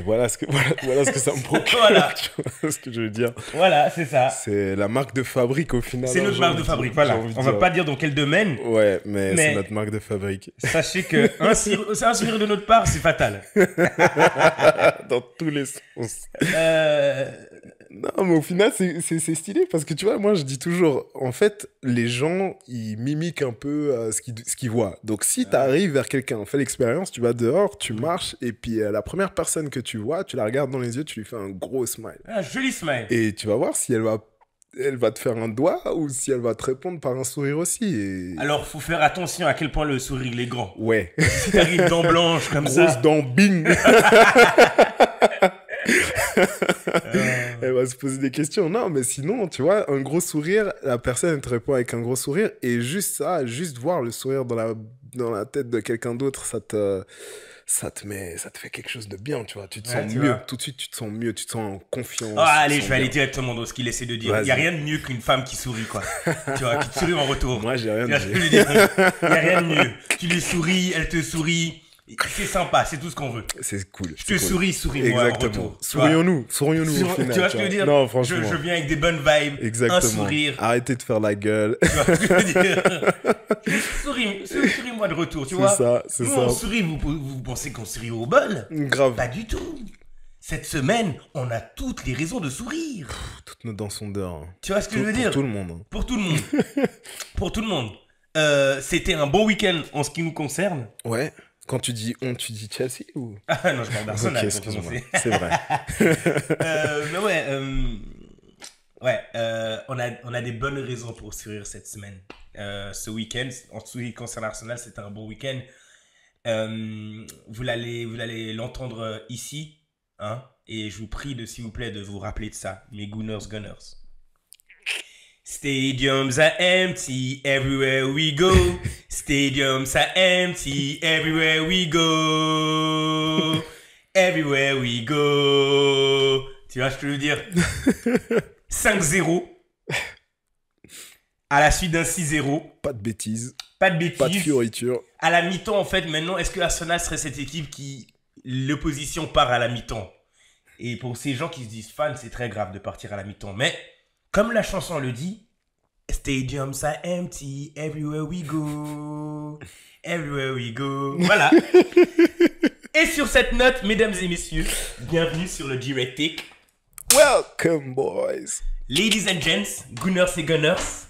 Voilà ce que ça me procure. Voilà. Tu vois ce que je veux dire. Voilà, c'est ça. C'est la marque de fabrique au final. C'est hein, notre j'ai marque envie de fabrique, dire. voilà. J'ai envie de On va dire. pas dire dans quel domaine. Ouais, mais Mais- c'est notre marque de fabrique. Sachez que un sourire de notre part, c'est fatal. Dans tous les sens. Euh, Non, mais au final, c'est stylé parce que tu vois, moi je dis toujours, en fait, les gens ils mimiquent un peu ce qu'ils voient. Donc si tu arrives vers quelqu'un, fais l'expérience, tu vas dehors, tu marches et puis la première personne que tu vois, tu la regardes dans les yeux, tu lui fais un gros smile. un joli smile. Et tu vas voir si elle va te faire un doigt ou si elle va te répondre par un sourire aussi. Et... Alors, faut faire attention à quel point le sourire il est grand. Ouais. Si t'arrives dents blanches comme Grosse ça. dent, bing. Elle va se poser des questions. Non, mais sinon, tu vois, un gros sourire, la personne elle te répond avec un gros sourire. Et juste ça, juste voir le sourire dans la tête de quelqu'un d'autre, ça te fait quelque chose de bien, tu vois. Tu te Ouais, sens tu mieux. vois. Tout de suite, tu te sens mieux, tu te sens en confiance. Ah, tu te allez, sens je vais aller bien. directement dans ce qu'il essaie de dire. Il Vas-y. n'y a rien de mieux qu'une femme qui sourit, quoi. Tu vois, qui te sourit en retour. Moi, j'ai rien Tu vois ce que je dit. veux dire. Il n'y a rien de mieux. Tu lui souris, elle te sourit. C'est sympa, c'est tout ce qu'on veut. C'est cool. Je c'est te cool. souris, souris-moi en Exactement. retour. Tu vois. Sourions-nous au final. Tu vois ce que je veux dire. Non, franchement. Je viens avec des bonnes vibes, Exactement. un sourire. Arrêtez de faire la gueule. Tu vois ce que je veux dire. Souris-moi de retour, tu vois. C'est Nous, ça. on sourit, vous pensez qu'on sourit au bol? Grave. Pas du tout. Cette semaine, on a toutes les raisons de sourire. Toutes nos dents sont dehors. Tu vois ce que je veux dire? Pour tout le monde. hein. Pour tout le monde. Pour tout le monde. C'était un bon week-end en ce qui nous concerne. Ouais. Quand tu dis on, tu dis Chelsea ou... Ah non, je parle d'Arsenal. Ok, pour excuse-moi. commencer. C'est vrai. Mais ouais, on a des bonnes raisons pour sourire cette semaine. Ce week-end, en ce qui concerne Arsenal, c'était un bon week-end. Vous allez l'entendre ici, hein, et je vous prie s'il vous plaît, de vous rappeler de ça, mes Gunners. Stadiums are empty everywhere we go. Stadiums are empty everywhere we go. Everywhere we go. Tu vois ce que je veux dire? 5-0. À la suite d'un 6-0. Pas de bêtises. Pas de bêtises. Pas de fioriture. À la mi-temps, en fait, maintenant, est-ce que Arsenal serait cette équipe qui... L'opposition part à la mi-temps? Et pour ces gens qui se disent fans, c'est très grave de partir à la mi-temps. Mais, comme la chanson le dit, Stadiums are empty, everywhere we go. Everywhere we go. Voilà. Et sur cette note, mesdames et messieurs, bienvenue sur le G-Rectic. Welcome, boys. Ladies and gents, Gunners et Gunners.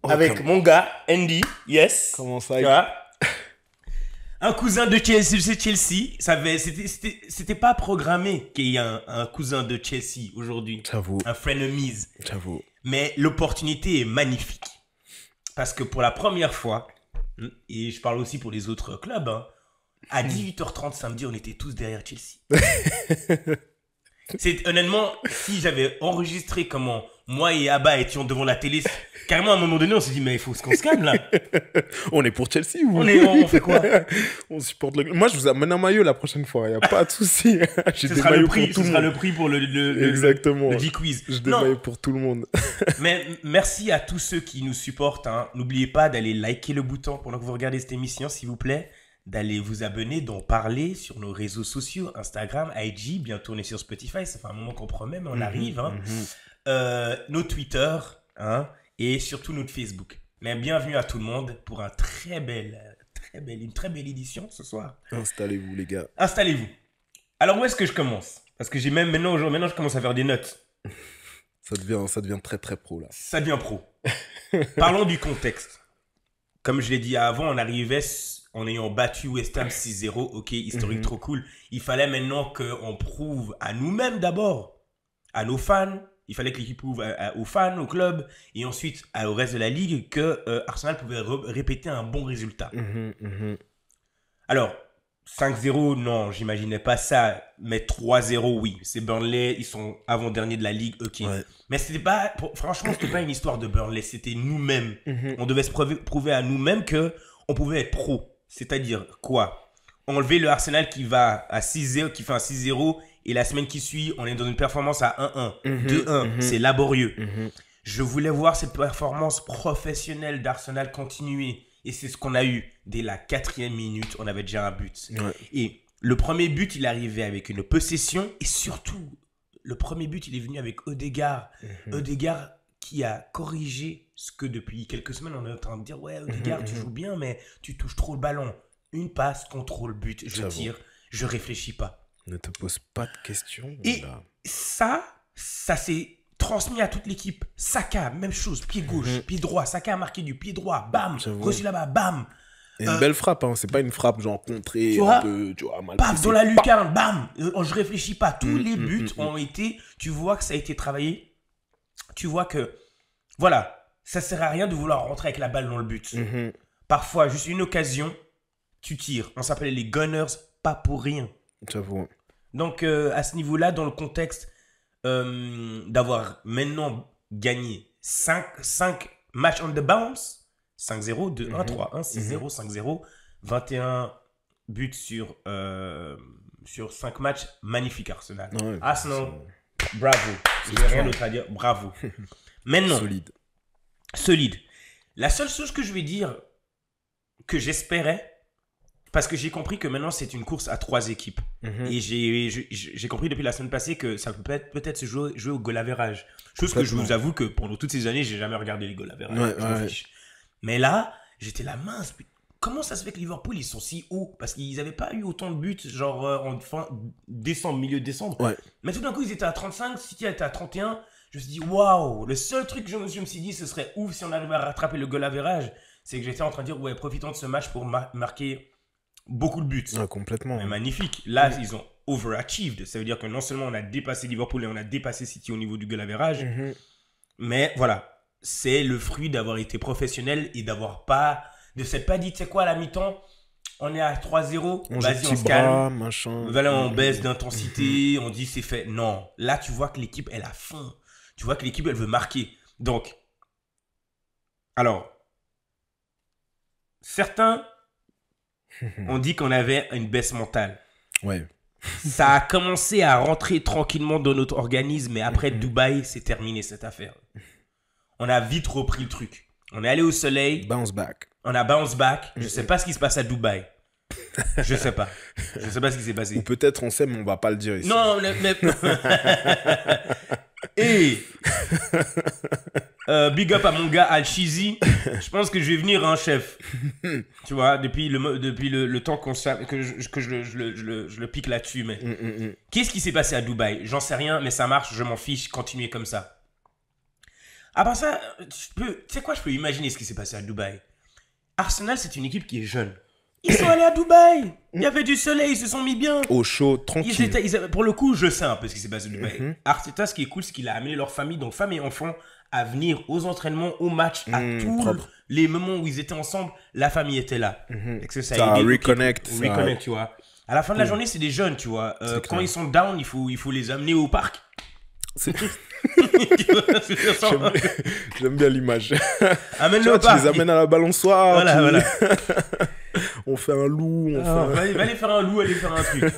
Oh, Avec mon gars, Andy. Yes. Comment ça Tu vois? Un cousin de Chelsea, c'est Chelsea. C'était pas programmé qu'il y ait un cousin de Chelsea aujourd'hui. J'avoue. Un frenemies. J'avoue. Mais l'opportunité est magnifique. Parce que pour la première fois, et je parle aussi pour les autres clubs, hein, à 18h30 samedi, on était tous derrière Chelsea. Honnêtement, si j'avais enregistré comment moi et Abba étions devant la télé, carrément à un moment donné, on s'est dit, mais il faut qu'on se calme là. On est pour Chelsea ou... On fait quoi? On supporte le... Moi, je vous amène un maillot la prochaine fois. Il n'y a pas de souci. J'ai Ce des sera le maillots prix, pour tout ce le sera monde. le prix pour Exactement. le G-Quiz. J'ai des Non, maillots pour tout le monde. mais merci à tous ceux qui nous supportent. Hein. N'oubliez pas d'aller liker le bouton pendant que vous regardez cette émission, s'il vous plaît. D'aller vous abonner, d'en parler sur nos réseaux sociaux, Instagram, IG. Bientôt, on est sur Spotify. Ça fait un moment qu'on promet, mais on arrive. Hein. Nos Twitter, hein, et surtout notre Facebook. Mais bienvenue à tout le monde pour une très belle édition ce soir. Installez-vous, les gars. Installez-vous. Alors, où est-ce que je commence? Parce que j'ai même maintenant, je commence à faire des notes. Ça devient très, très pro, là. Ça devient pro. Parlons du contexte. Comme je l'ai dit avant, on arrivait en ayant battu West Ham 6-0. Ok, historique trop cool. Il fallait maintenant qu'on prouve à nous-mêmes d'abord, à nos fans. Il fallait que l'équipe prouve aux fans, au club, et ensuite au reste de la ligue que Arsenal pouvait répéter un bon résultat. Alors, 5-0, non, j'imaginais pas ça. Mais 3-0, oui. C'est Burnley, ils sont avant-derniers de la ligue, ok. Ouais. Mais c'était pas, franchement, c'était pas une histoire de Burnley, c'était nous-mêmes. On devait se prouver à nous-mêmes que on pouvait être pro. C'est-à-dire quoi? Enlever le Arsenal qui va à 6-0, qui fait un 6-0, et la semaine qui suit, on est dans une performance à 1-1, 2-1. C'est laborieux. Je voulais voir cette performance professionnelle d'Arsenal continuer. Et c'est ce qu'on a eu. dès la 4e minute, on avait déjà un but. Ouais. Et le premier but, il arrivait avec une possession. Et surtout, le premier but, il est venu avec Odegaard. Odegaard qui a corrigé ce que depuis quelques semaines, on est en train de dire « Ouais, Odegaard, tu joues bien, mais tu touches trop le ballon. Une passe, contrôle, but, je tire, je réfléchis pas. » Ne te pose pas de questions. Et là. ça s'est transmis à toute l'équipe. Saka, même chose, pied gauche, pied droit. Saka a marqué du pied droit, bam, reçu là-bas, bam. Et une belle frappe, hein. C'est pas une frappe genre contrée, un peu, tu vois, mal paf, placée. dans la lucarne, bam. Je réfléchis pas. Tous les buts ont été, tu vois que ça a été travaillé. Tu vois que, voilà, ça sert à rien de vouloir rentrer avec la balle dans le but. Parfois, juste une occasion, tu tires. On s'appelait les Gunners, pas pour rien. J'avoue. Donc, à ce niveau-là, dans le contexte d'avoir maintenant gagné 5 matchs on the bounce, 5-0, 2-1, 3-1, 6-0, 5-0, 21 buts sur 5 matchs, magnifique Arsenal. Ouais, Arsenal, bravo. Je n'ai rien d'autre à dire, bravo. Maintenant, solide. La seule chose que je vais dire, que j'espérais, parce que j'ai compris que maintenant c'est une course à 3 équipes. Et j'ai compris depuis la semaine passée que ça peut peut-être se jouer au goal average. Chose que je vous avoue que pendant toutes ces années, j'ai jamais regardé les goal average. Mais là, j'étais là, mince, comment ça se fait que Liverpool, ils sont si hauts? Parce qu'ils n'avaient pas eu autant de buts, genre en fin décembre, milieu décembre. Ouais. Mais tout d'un coup, ils étaient à 35, City était à 31. Je me suis dit, waouh, le seul truc que je me suis dit, ce serait ouf si on arrivait à rattraper le goal average. C'est que j'étais en train de dire, ouais, profitons de ce match pour marquer beaucoup de buts. Ouais, complètement. Mais magnifique. Là, ils ont overachieved. Ça veut dire que non seulement on a dépassé Liverpool et on a dépassé City au niveau du goal average, mais voilà. C'est le fruit d'avoir été professionnel et de s'être pas dit, tu sais quoi, à la mi-temps, on est à 3-0, vas-y, on se calme. Machin. Voilà, on baisse d'intensité, on dit c'est fait. Non, là, tu vois que l'équipe, elle a faim. Tu vois que l'équipe, elle veut marquer. Donc, alors, certains ont dit qu'on avait une baisse mentale. Ouais. Ça a commencé à rentrer tranquillement dans notre organisme, mais après Dubaï, c'est terminé cette affaire. On a vite repris le truc. On est allé au soleil. Bounce back. On a bounce back. Je sais pas ce qui se passe à Dubaï. Je sais pas. Je sais pas ce qui s'est passé. Ou peut-être on sait, mais on va pas le dire ici. Non, mais... Et... big up à mon gars Al-Chizi. Je pense que je vais venir, hein, chef. Tu vois, depuis le temps que je le pique là-dessus. Mais qu'est-ce qui s'est passé à Dubaï? J'en sais rien, mais ça marche, je m'en fiche. Continuez comme ça. À part ça, tu sais quoi, je peux imaginer ce qui s'est passé à Dubaï. Arsenal, c'est une équipe qui est jeune. Ils sont allés à Dubaï. Il y avait du soleil, ils se sont mis bien. Au chaud, tranquille. Pour le coup, je sais un peu ce qui s'est passé à Dubaï. Arteta, ce qui est cool, c'est qu'il a amené leur famille, donc femme et enfants, à venir aux entraînements, aux matchs, à tous les moments où ils étaient ensemble. La famille était là. Et que ça a aidé reconnect, tu vois. À la fin de la journée, c'est des jeunes, tu vois. Quand ils sont down, il faut les amener au parc. J'aime bien l'image. Amène-le au parc. Tu les amènes à la balançoire. Voilà. On fait un loup. Va aller faire un loup, aller faire un truc.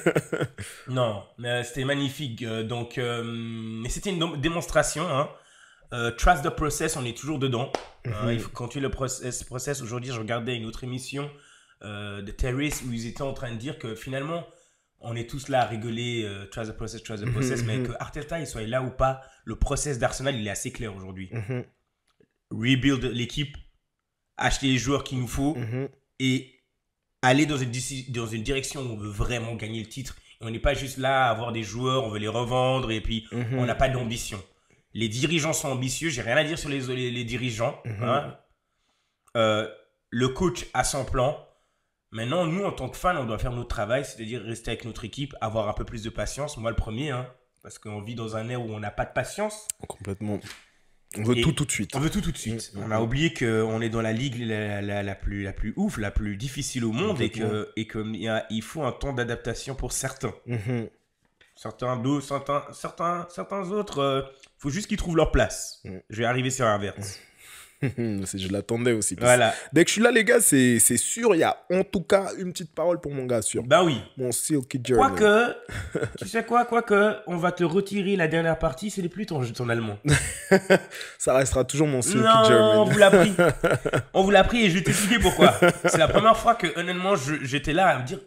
Non, mais c'était magnifique. Donc, mais c'était une démonstration. Hein. Trust the process, on est toujours dedans. Il faut continuer le process. Aujourd'hui, je regardais une autre émission de Terrace où ils étaient en train de dire que finalement, on est tous là à rigoler, trust the process, mais que Arteta il soit là ou pas, le process d'Arsenal il est assez clair aujourd'hui. Rebuild l'équipe, acheter les joueurs qu'il nous faut et aller dans une direction où on veut vraiment gagner le titre. Et on n'est pas juste là à avoir des joueurs, on veut les revendre et puis on n'a pas d'ambition. Les dirigeants sont ambitieux, j'ai rien à dire sur les dirigeants. Hein. Le coach a son plan. Maintenant, nous, en tant que fans, on doit faire notre travail, c'est-à-dire rester avec notre équipe, avoir un peu plus de patience. Moi, le premier, hein, parce qu'on vit dans un ère où on n'a pas de patience. Complètement. On veut tout de suite. On veut tout de suite. On a oublié qu'on est dans la ligue la plus ouf, la plus difficile au monde et qu'il faut un temps d'adaptation pour certains. Certains autres, il faut juste qu'ils trouvent leur place. Je vais arriver sur l'inverse. Je l'attendais aussi. Voilà. Dès que je suis là, les gars, c'est sûr, il y a en tout cas une petite parole pour mon gars, sûr. Bah oui. Mon Silky German. Quoique, tu sais quoi, on va te retirer la dernière partie, ce n'est plus ton allemand. Ça restera toujours mon Silky Non, German. on vous l'a pris. On vous l'a pris et je vais t'expliquer pourquoi. C'est la première fois que, honnêtement, j'étais là à me dire,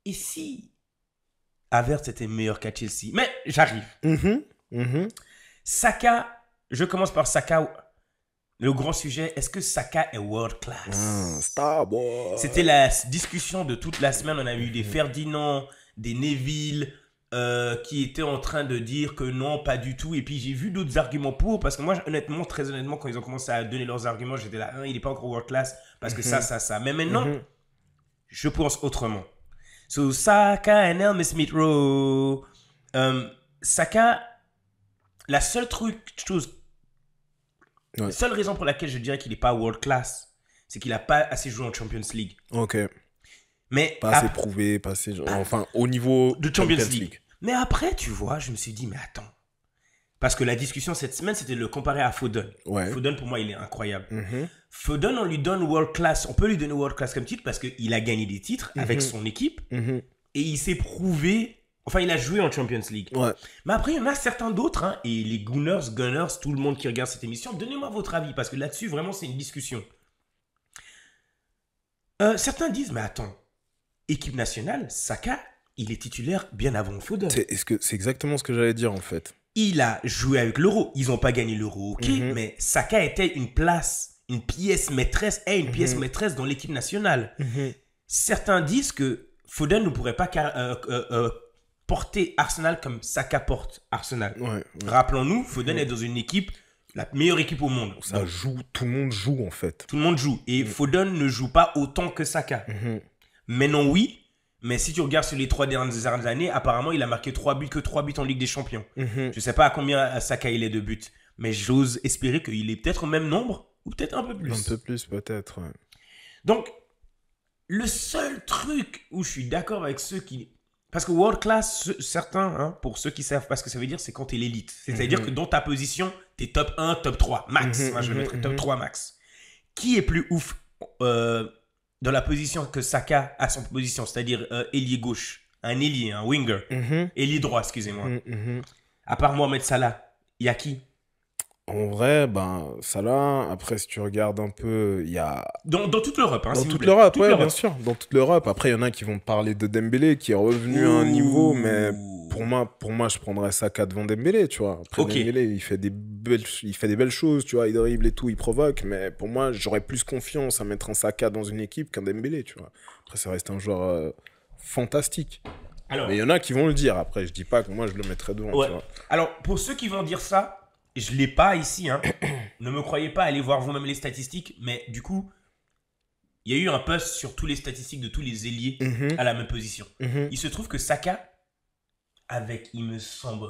et si Havertz était meilleur qu'à Chelsea? Mais j'arrive. Saka, je commence par Saka. Le grand sujet, est-ce que Saka est world class? Star boy. C'était la discussion de toute la semaine. On a eu des Ferdinand, des Neville qui étaient en train de dire que non, pas du tout. Et puis j'ai vu d'autres arguments pour. Parce que moi, honnêtement, très honnêtement, quand ils ont commencé à donner leurs arguments, j'étais là, il n'est pas encore world class. Parce que ça. Mais maintenant, je pense autrement. So, Saka and Elmer Smith Rowe. Saka, la seule chose. Ouais. La seule raison pour laquelle je dirais qu'il n'est pas world class, c'est qu'il n'a pas assez joué en Champions League. Ok. Mais pas assez prouvé, pas assez... Enfin, au niveau de Champions League. Mais après, tu vois, je me suis dit, mais attends. Parce que la discussion cette semaine, c'était de le comparer à Foden. Ouais. Foden, pour moi, il est incroyable. Foden, on lui donne world class. On peut lui donner world class comme titre parce qu'il a gagné des titres avec son équipe. Et il s'est prouvé... Enfin, il a joué en Champions League. Ouais. Mais après, il y en a certains d'autres. Et les Gunners, tout le monde qui regarde cette émission, donnez-moi votre avis. Parce que là-dessus, vraiment, c'est une discussion. Certains disent, mais attends, équipe nationale, Saka, il est titulaire bien avant Foden. C'est exactement ce que j'allais dire, en fait. Il a joué avec l'Euro. Ils n'ont pas gagné l'Euro, ok. Mais Saka était une pièce maîtresse, pièce maîtresse dans l'équipe nationale. Certains disent que Foden ne pourrait pas... porter Arsenal comme Saka porte Arsenal. Ouais. Rappelons-nous, Foden est dans une équipe, la meilleure équipe au monde. Ça joue, tout le monde joue en fait. Tout le monde joue. Et Foden ne joue pas autant que Saka. Maintenant, oui. Mais si tu regardes sur les 3 dernières années, apparemment, il a marqué 3 buts en Ligue des Champions. Je ne sais pas à combien Saka il est de buts. Mais j'ose espérer qu'il est peut-être au même nombre ou peut-être un peu plus. Un peu plus, peut-être. Ouais. Donc, le seul truc où je suis d'accord avec ceux qui... Parce que world class, certains, pour ceux qui savent pas ce que ça veut dire, c'est quand tu es l'élite. C'est-à-dire que dans ta position, tu es top 1, top 3, max. Moi, je le mettrais top 3 max. Qui est plus ouf dans la position que Saka a son position, c'est-à-dire ailier gauche, un ailier, un winger, ailier droit, excusez-moi. À part Mohamed Salah, il y a qui? En vrai, Salah, après, si tu regardes un peu, il y a... Dans toute l'Europe, hein, dans toute l'Europe, ouais, bien sûr. Dans toute l'Europe. Après, il y en a qui vont parler de Dembélé, qui est revenu à un niveau, mais pour moi, je prendrais Saka devant Dembélé, tu vois. Après, Dembélé, il fait des belles choses, tu vois, il dribble et tout, il provoque, mais pour moi, j'aurais plus confiance à mettre un Saka dans une équipe qu'un Dembélé, tu vois. Après, ça reste un joueur fantastique. Alors, mais il y en a qui vont le dire. Après, je dis pas que moi, je le mettrais devant, tu vois. Alors, pour ceux qui vont dire ça, je ne l'ai pas ici, ne me croyez pas, allez voir vous-même les statistiques, mais du coup, il y a eu un post sur tous les statistiques de tous les ailiers à la même position. Il se trouve que Saka, avec, il me semble,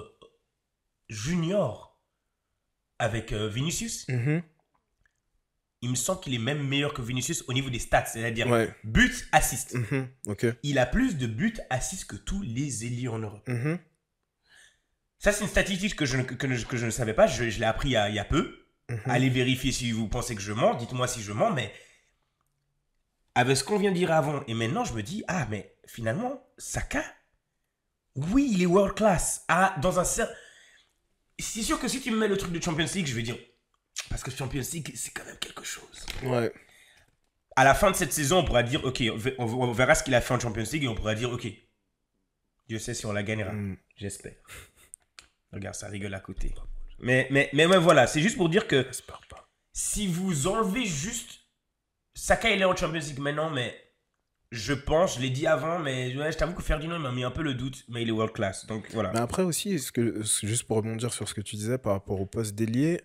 Junior, avec Vinicius, il me semble qu'il est même meilleur que Vinicius au niveau des stats, c'est-à-dire but, assist. Il a plus de buts, assist que tous les ailiers en Europe. Ça, c'est une statistique que je ne savais pas. Je l'ai appris il y a peu. Allez vérifier si vous pensez que je mens. Dites-moi si je mens. Mais avec ce qu'on vient de dire avant, et maintenant, je me dis, mais finalement, Saka, oui, il est world class. Dans un certain... C'est sûr que si tu me mets le truc de Champions League, je vais dire... Parce que Champions League, c'est quand même quelque chose. Ouais. À la fin de cette saison, on pourra dire, ok, on verra ce qu'il a fait en Champions League et on pourra dire, ok, Dieu sait si on la gagnera. J'espère. Regarde, ça rigole à côté. Mais voilà, c'est juste pour dire que si vous enlevez juste... Saka, il est en Champions League maintenant, mais je pense, je l'ai dit avant, mais je t'avoue que Ferdinand m'a mis un peu le doute, mais il est world class, donc voilà. Mais après aussi, juste pour rebondir sur ce que tu disais par rapport au poste d'ailier,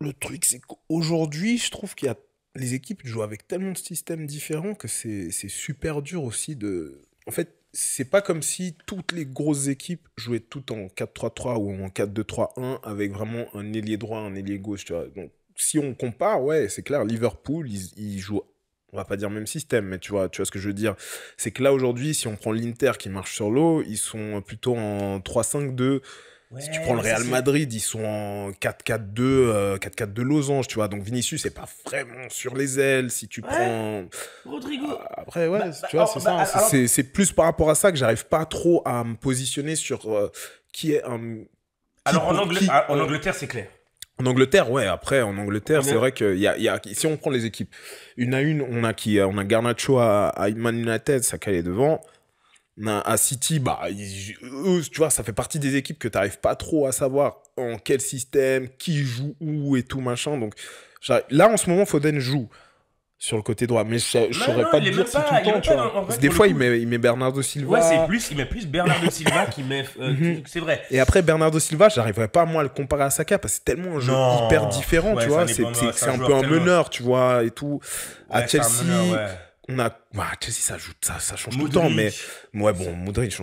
le truc, c'est qu'aujourd'hui, je trouve qu'il y a... Les équipes jouent avec tellement de systèmes différents que c'est super dur aussi de... En fait, c'est pas comme si toutes les grosses équipes jouaient toutes en 4-3-3 ou en 4-2-3-1 avec vraiment un ailier droit, un ailier gauche, tu vois. Donc, si on compare, ouais, c'est clair, Liverpool, ils jouent, on va pas dire même système, mais tu vois ce que je veux dire. C'est que là, aujourd'hui, si on prend l'Inter qui marche sur l'eau, ils sont plutôt en 3-5-2. Si tu prends le mais ça, Real Madrid, ils sont en 4-4-2, 4-4-2 losange, tu vois. Donc Vinicius, c'est pas vraiment sur les ailes. Si tu prends... Rodrigo. Après, ouais, Bah, tu vois, c'est ça. alors, C'est plus par rapport à ça que j'arrive pas trop à me positionner sur qui est un... alors en Angleterre, c'est clair. En Angleterre, ouais, après, en Angleterre, c'est Ouais. vrai que si on prend les équipes, une à une, on a Garnacho à Man United, Saka est devant. On a à City, bah, eux, tu vois, ça fait partie des équipes que tu n'arrives pas trop à savoir en quel système, qui joue où et tout, machin. Donc, là, en ce moment, Foden joue sur le côté droit, mais je saurais pas te dire si tout le temps, tu vois. Parce que des fois, il met Bernardo Silva. Ouais, il met plus Bernardo Silva qui met. C'est vrai. Et après, Bernardo Silva, j'arriverais pas, moi, à le comparer à Saka, parce que c'est tellement un jeu hyper différent, Ouais, tu vois. c'est C'est un joueur peu un tellement- meneur, tu vois, et tout. À Ouais, c'est un Chelsea, meneur, ouais. on a... Bah, Chelsea, ça change tout le Modric. temps, mais... Ouais, bon, Modric,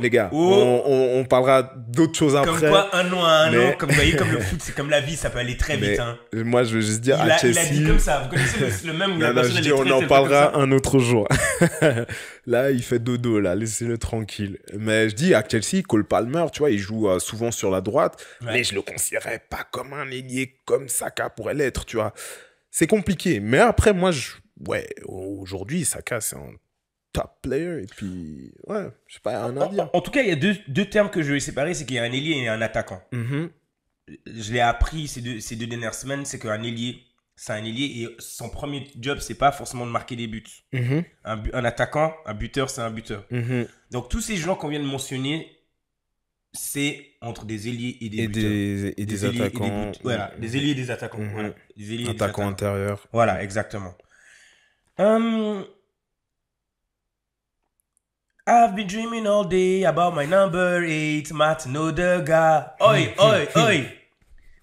les gars, Oh. on parlera d'autres choses Comme après. quoi, un an à un mais- an, comme vous voyez, comme le foot, c'est comme la vie, ça peut aller très vite. Mais Hein. moi, je veux juste dire, Il à a Chelsea... dit comme ça. Vous connaissez le même où la Non, personne je elle dis, est on traitée, en elle fait parlera comme ça. un autre jour. Là, il fait dodo, là, laissez-le tranquille. Mais je dis, à Chelsea, Cole Palmer, tu vois, il joue souvent sur la droite, Ouais. mais je le considérais pas comme un ailier comme Saka pourrait l'être, tu vois. C'est compliqué. Mais après, moi, ouais, aujourd'hui, Saka, c'est un top player. Et puis, ouais, je sais pas, rien à dire. En tout cas, il y a deux termes que je vais séparer, c'est qu'il y a un ailier et un attaquant. Mhm. Je l'ai appris ces deux dernières semaines, c'est qu'un ailier, c'est un ailier et son premier job, c'est pas forcément de marquer des buts. Mhm. Un attaquant, un buteur, c'est un buteur. Mhm. Donc tous ces gens qu'on vient de mentionner, c'est entre des ailiers et des Et buteurs. des ailiers et attaquants. voilà, des ailiers et des attaquants. Mhm. Voilà, des ailiers et des Attaquant intérieur. Voilà, exactement. I've been dreaming all day about my number 8, Martin Odegaard. Oi, oi, oi.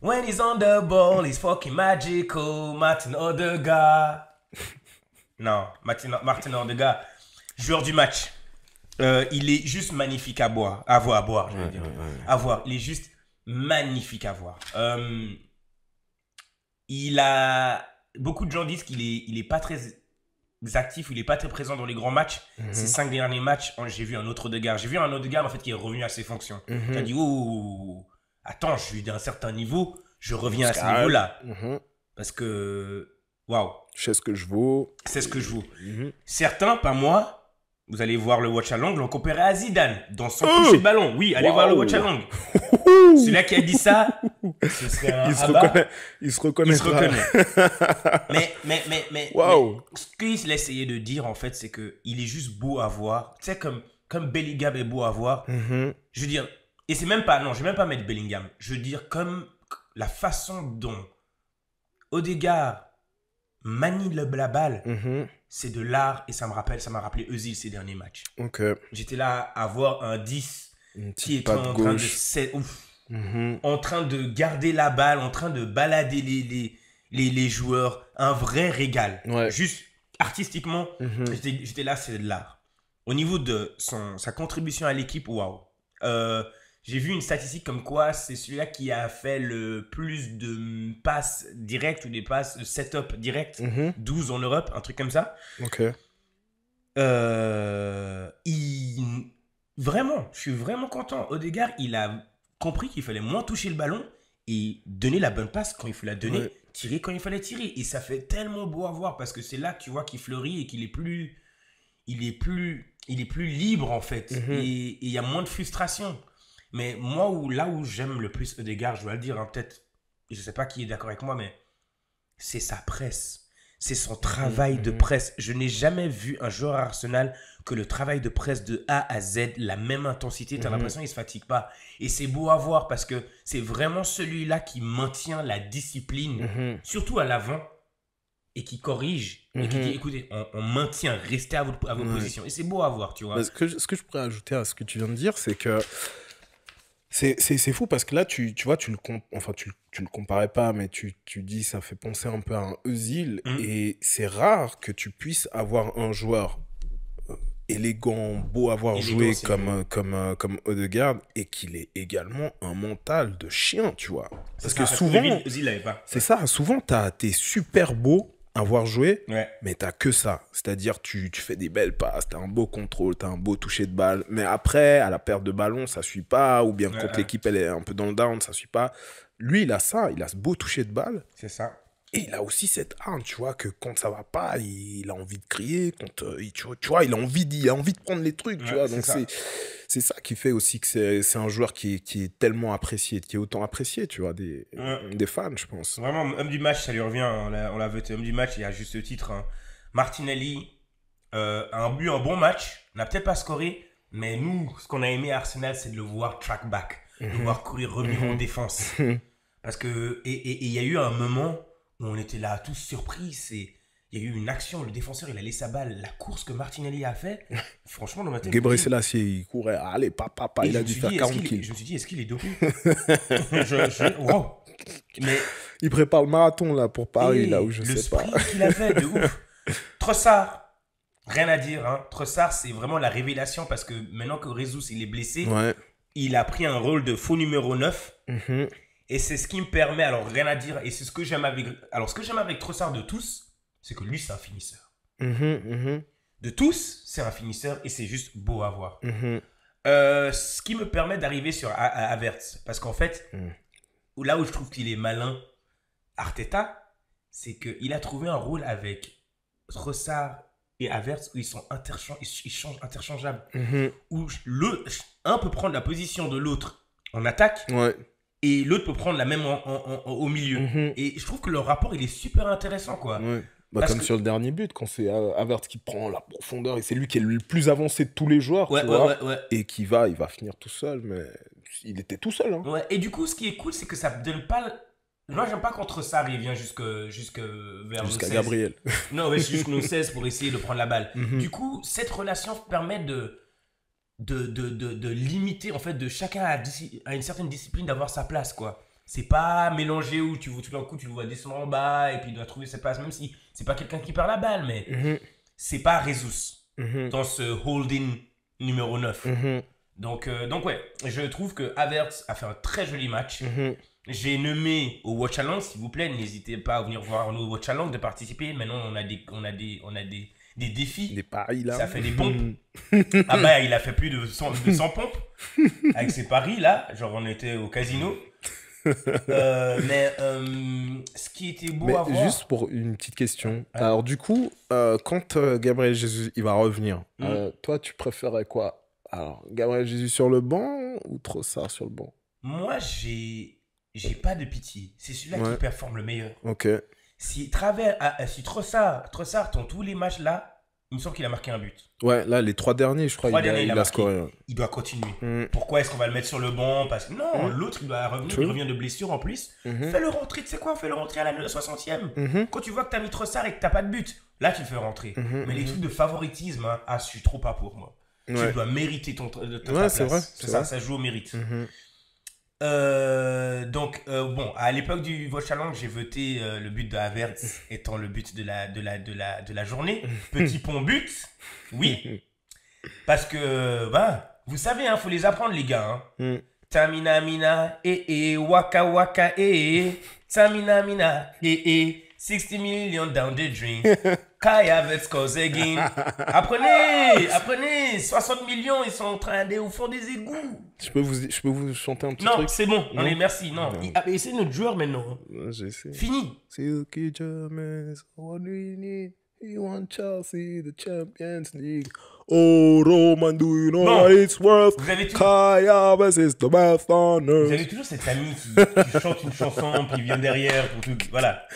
When he's on the ball, he's fucking magical. Martin Odegaard. Non, Martin Odegaard, joueur du match. Il est juste magnifique à voir, je veux dire. À voir, il est juste magnifique à voir. Il a... Beaucoup de gens disent qu'il est pas très actif, il est pas très présent dans les grands matchs. Ces 5 derniers matchs, j'ai vu un autre Odegaard. J'ai vu un Odegaard en fait qui est revenu à ses fonctions. Qui a dit oh, attends, je suis d'un certain niveau, je reviens à ce niveau-là. Parce que waouh, je sais ce que je vaux. C'est ce que je vaux. Certains, pas moi. Vous allez voir le watch along, l'ont comparé à Zidane dans son toucher de ballon. Oui, allez voir le watch along. Celui-là qui a dit ça, ce serait un il se reconnaît. Mais Wow. ce qu'il a essayé de dire, en fait, c'est qu'il est juste beau à voir. Tu sais, comme Bellingham est beau à voir. Je veux dire, et c'est même pas, non, je vais même pas mettre Bellingham. Je veux dire, comme la façon dont Odegaard manie la balle, c'est de l'art et ça m'a rappelé Özil ces derniers matchs. J'étais là à voir un 10 qui est en train de garder la balle, en train de balader les joueurs. Un vrai régal. Ouais. Juste artistiquement, j'étais là, c'est de l'art. Au niveau de sa contribution à l'équipe, waouh. J'ai vu une statistique comme quoi c'est celui-là qui a fait le plus de passes directes ou des passes set-up directes, 12 en Europe, un truc comme ça. Vraiment, je suis vraiment content. Odegaard, il a compris qu'il fallait moins toucher le ballon et donner la bonne passe quand il faut la donner, tirer quand il fallait tirer. Et ça fait tellement beau à voir parce que c'est là que tu vois qu'il fleurit et qu'il est plus libre en fait. Et il y a moins de frustration. Mais moi, là où j'aime le plus Odegaard, je dois le dire, hein, peut-être, je ne sais pas qui est d'accord avec moi, mais c'est sa presse. C'est son travail de presse. Je n'ai jamais vu un joueur à Arsenal que le travail de presse de A à Z, la même intensité, tu as l'impression qu'il ne se fatigue pas. Et c'est beau à voir parce que c'est vraiment celui-là qui maintient la discipline, surtout à l'avant, et qui corrige, et qui dit, écoutez, on maintient, restez à vos positions. Et c'est beau à voir, tu vois. Ce que je pourrais ajouter à ce que tu viens de dire, c'est que c'est fou parce que là, tu vois, tu le comparais pas, mais tu dis ça fait penser un peu à un Özil. Et c'est rare que tu puisses avoir un joueur élégant, beau à voir jouer comme Odegaard et qu'il ait également un mental de chien, tu vois. Parce que souvent, Özil l'avait pas. c'est ça, souvent t'es super beau, avoir joué, Ouais. mais t'as que ça. C'est-à-dire, tu fais des belles passes, t'as un beau contrôle, t'as un beau toucher de balle. Mais après, à la perte de ballon, ça suit pas. Ou bien quand l'équipe, elle est un peu dans le down, ça suit pas. Lui, il a ça. Il a ce beau toucher de balle. C'est ça. Et il a aussi cette arme, tu vois, que quand ça va pas, il a envie de crier. Tu vois, il a envie de prendre les trucs, tu vois. Donc, c'est ça qui fait aussi que c'est un joueur qui est tellement apprécié, qui est autant apprécié, tu vois, des fans, je pense. Vraiment, homme du match, ça lui revient. On l'a voté homme du match, il y a juste le titre. Hein. Martinelli a un bon match. On n'a peut-être pas scoré, mais nous, ce qu'on a aimé à Arsenal, c'est de le voir track back, de le voir courir, revenir en défense. Parce que, et il y a eu un moment où on était là tous surpris. Il y a eu une action, le défenseur il a laissé sa balle, la course que Martinelli a fait, franchement dans ma tête. Gebre Selassie, il courait, allez, papa, il a dû faire 40 kills. Je me suis dit, est-ce qu'il est dopé? Wow. Mais il prépare le marathon là pour Paris, là où je sais pas. Le sprint qu'il a fait, de ouf. Trossard, rien à dire. Hein. Trossard, c'est vraiment la révélation parce que maintenant que Jesus il est blessé, il a pris un rôle de faux numéro 9. Et c'est ce qui me permet, alors rien à dire, et c'est ce que j'aime avec... Alors ce que j'aime avec Trossard de tous, c'est que lui c'est un finisseur. De tous, c'est un finisseur et c'est juste beau à voir. Ce qui me permet d'arriver sur Havertz, parce qu'en fait, là où je trouve qu'il est malin, Arteta, c'est qu'il a trouvé un rôle avec Trossard et Havertz où ils sont interchangeables. Où un peut prendre la position de l'autre en attaque. Et l'autre peut prendre la même au milieu. Et je trouve que leur rapport, il est super intéressant, quoi. Bah, comme sur le dernier but, quand c'est Havertz qui prend la profondeur, et c'est lui qui est le plus avancé de tous les joueurs, tu vois, et il va finir tout seul, mais il était tout seul. Hein. Et du coup, ce qui est cool, c'est que ça ne donne pas... Moi, j'aime pas contre ça, il vient jusqu'à jusqu'à Gabriel. Non, mais jusqu'à nos 16 pour essayer de prendre la balle. Du coup, cette relation permet de limiter, en fait, de chacun à une certaine discipline d'avoir sa place, quoi. C'est pas mélangé où tout d'un coup tu le vois descendre en bas et puis il doit trouver sa place, même si c'est pas quelqu'un qui perd la balle, mais c'est pas Jesus dans ce holding numéro 9. Donc ouais, je trouve que Havertz a fait un très joli match. J'ai nommé au Watch Along, s'il vous plaît, n'hésitez pas à venir voir nos Watch Along, de participer. Maintenant on a des défis. Des paris là. Ça fait des pompes. Ah bah il a fait plus de 100 pompes avec ses paris là, genre on était au casino. Ce qui était beau à voir... Juste pour une petite question. Alors du coup, quand Gabriel Jesus il va revenir, toi tu préférais quoi? Alors Gabriel Jesus sur le banc ou Trossard sur le banc? Moi j'ai pas de pitié. C'est celui-là qui performe le meilleur. Ok. Si Trossard dans tous les matchs là, il me semble qu'il a marqué un but. Ouais, là, les 3 derniers, je crois, il a scoré. Il doit continuer. Pourquoi est-ce qu'on va le mettre sur le banc? Parce que non, l'autre, il doit revenir. Il revient de blessure en plus. Fais-le rentrer, tu sais quoi? Fais-le rentrer à la 60e. Quand tu vois que tu as mis Trossard et que tu n'as pas de but, là, tu le fais rentrer. Mais les trucs de favoritisme, je suis trop pas pour moi. Tu dois mériter ta place. C'est vrai. Ça joue au mérite. Bon, à l'époque du Vote Challenge, j'ai voté le but de Havertz étant le but de la journée. Petit pont but, oui. Parce que, vous savez, faut les apprendre, les gars. Tamina mina, waka waka, Tamina mina, 60 million down the drain. Kai Havertz scores again. Apprenez, 60 millions, ils sont en train d'aller au fond des égouts. Je peux vous chanter un petit truc? Non, c'est bon. Allez, merci. Non. C'est notre joueur maintenant. J'essaie. Fini. Silky Germans, what do you need? You want Chelsea, the Champions League. Oh, Roman, do you know what it's worth? Kai Havertz is the best on earth. Vous avez toujours cet ami qui chante une chanson, puis il vient derrière. Voilà.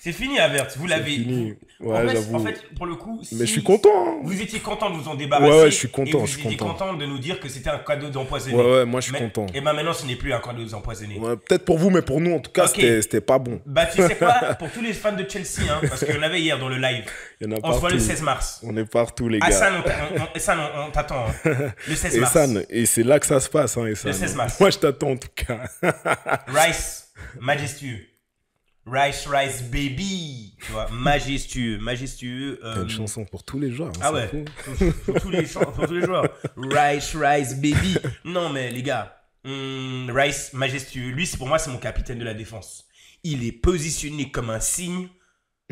C'est fini, Havertz. Vous l'avez. Fini. Ouais, j'avoue. En fait, pour le coup, mais je suis content. Vous étiez content de vous en débarrasser. Ouais, je suis content. Et vous étiez content de nous dire que c'était un cadeau d'empoisonné. Ouais, moi je suis content. Et maintenant, ce n'est plus un cadeau d'empoisonné. Ouais, peut-être pour vous, mais pour nous, en tout cas, c'était pas bon. Tu sais quoi? Pour tous les fans de Chelsea, parce qu'il y en avait hier dans le live. On se voit le 16 mars. On est partout, les gars. Essan, on t'attend. Le 16 mars. Et c'est là que ça se passe, Essan. Le 16 mars. Moi, je t'attends, en tout cas. Rice, majestueux. Rice baby, tu vois, majestueux. T'as une chanson pour tous les joueurs. Ah ouais, pour tous les joueurs. Rice baby. Non mais les gars, Rice majestueux. Lui, pour moi, c'est mon capitaine de la défense. il est positionné comme un cygne,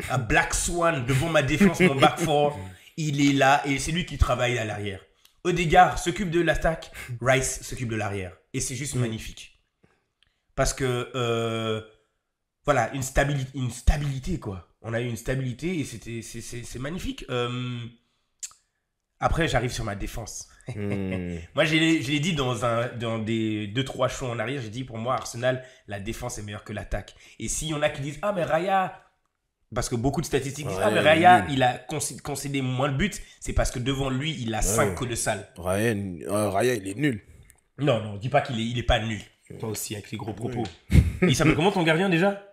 un Black Swan devant ma défense, mon back four. Il est là et c'est lui qui travaille à l'arrière. Odegaard s'occupe de l'attaque, Rice s'occupe de l'arrière. Et c'est juste magnifique. Parce que, voilà, une stabilité, quoi. On a eu une stabilité et c'est magnifique. Après, j'arrive sur ma défense. Moi, je l'ai dit dans des 2-3 shows en arrière, j'ai dit pour moi, Arsenal, la défense est meilleure que l'attaque. Et s'il y en a qui disent, ah, mais Raya, parce que beaucoup de statistiques disent, ah, mais Raya, il a concédé moins de buts, c'est parce que devant lui, il a 5 colossales. Raya, il est nul. Non, dis pas qu'il est pas nul. Toi aussi, avec les gros propos. Il s'appelle comment ton gardien déjà?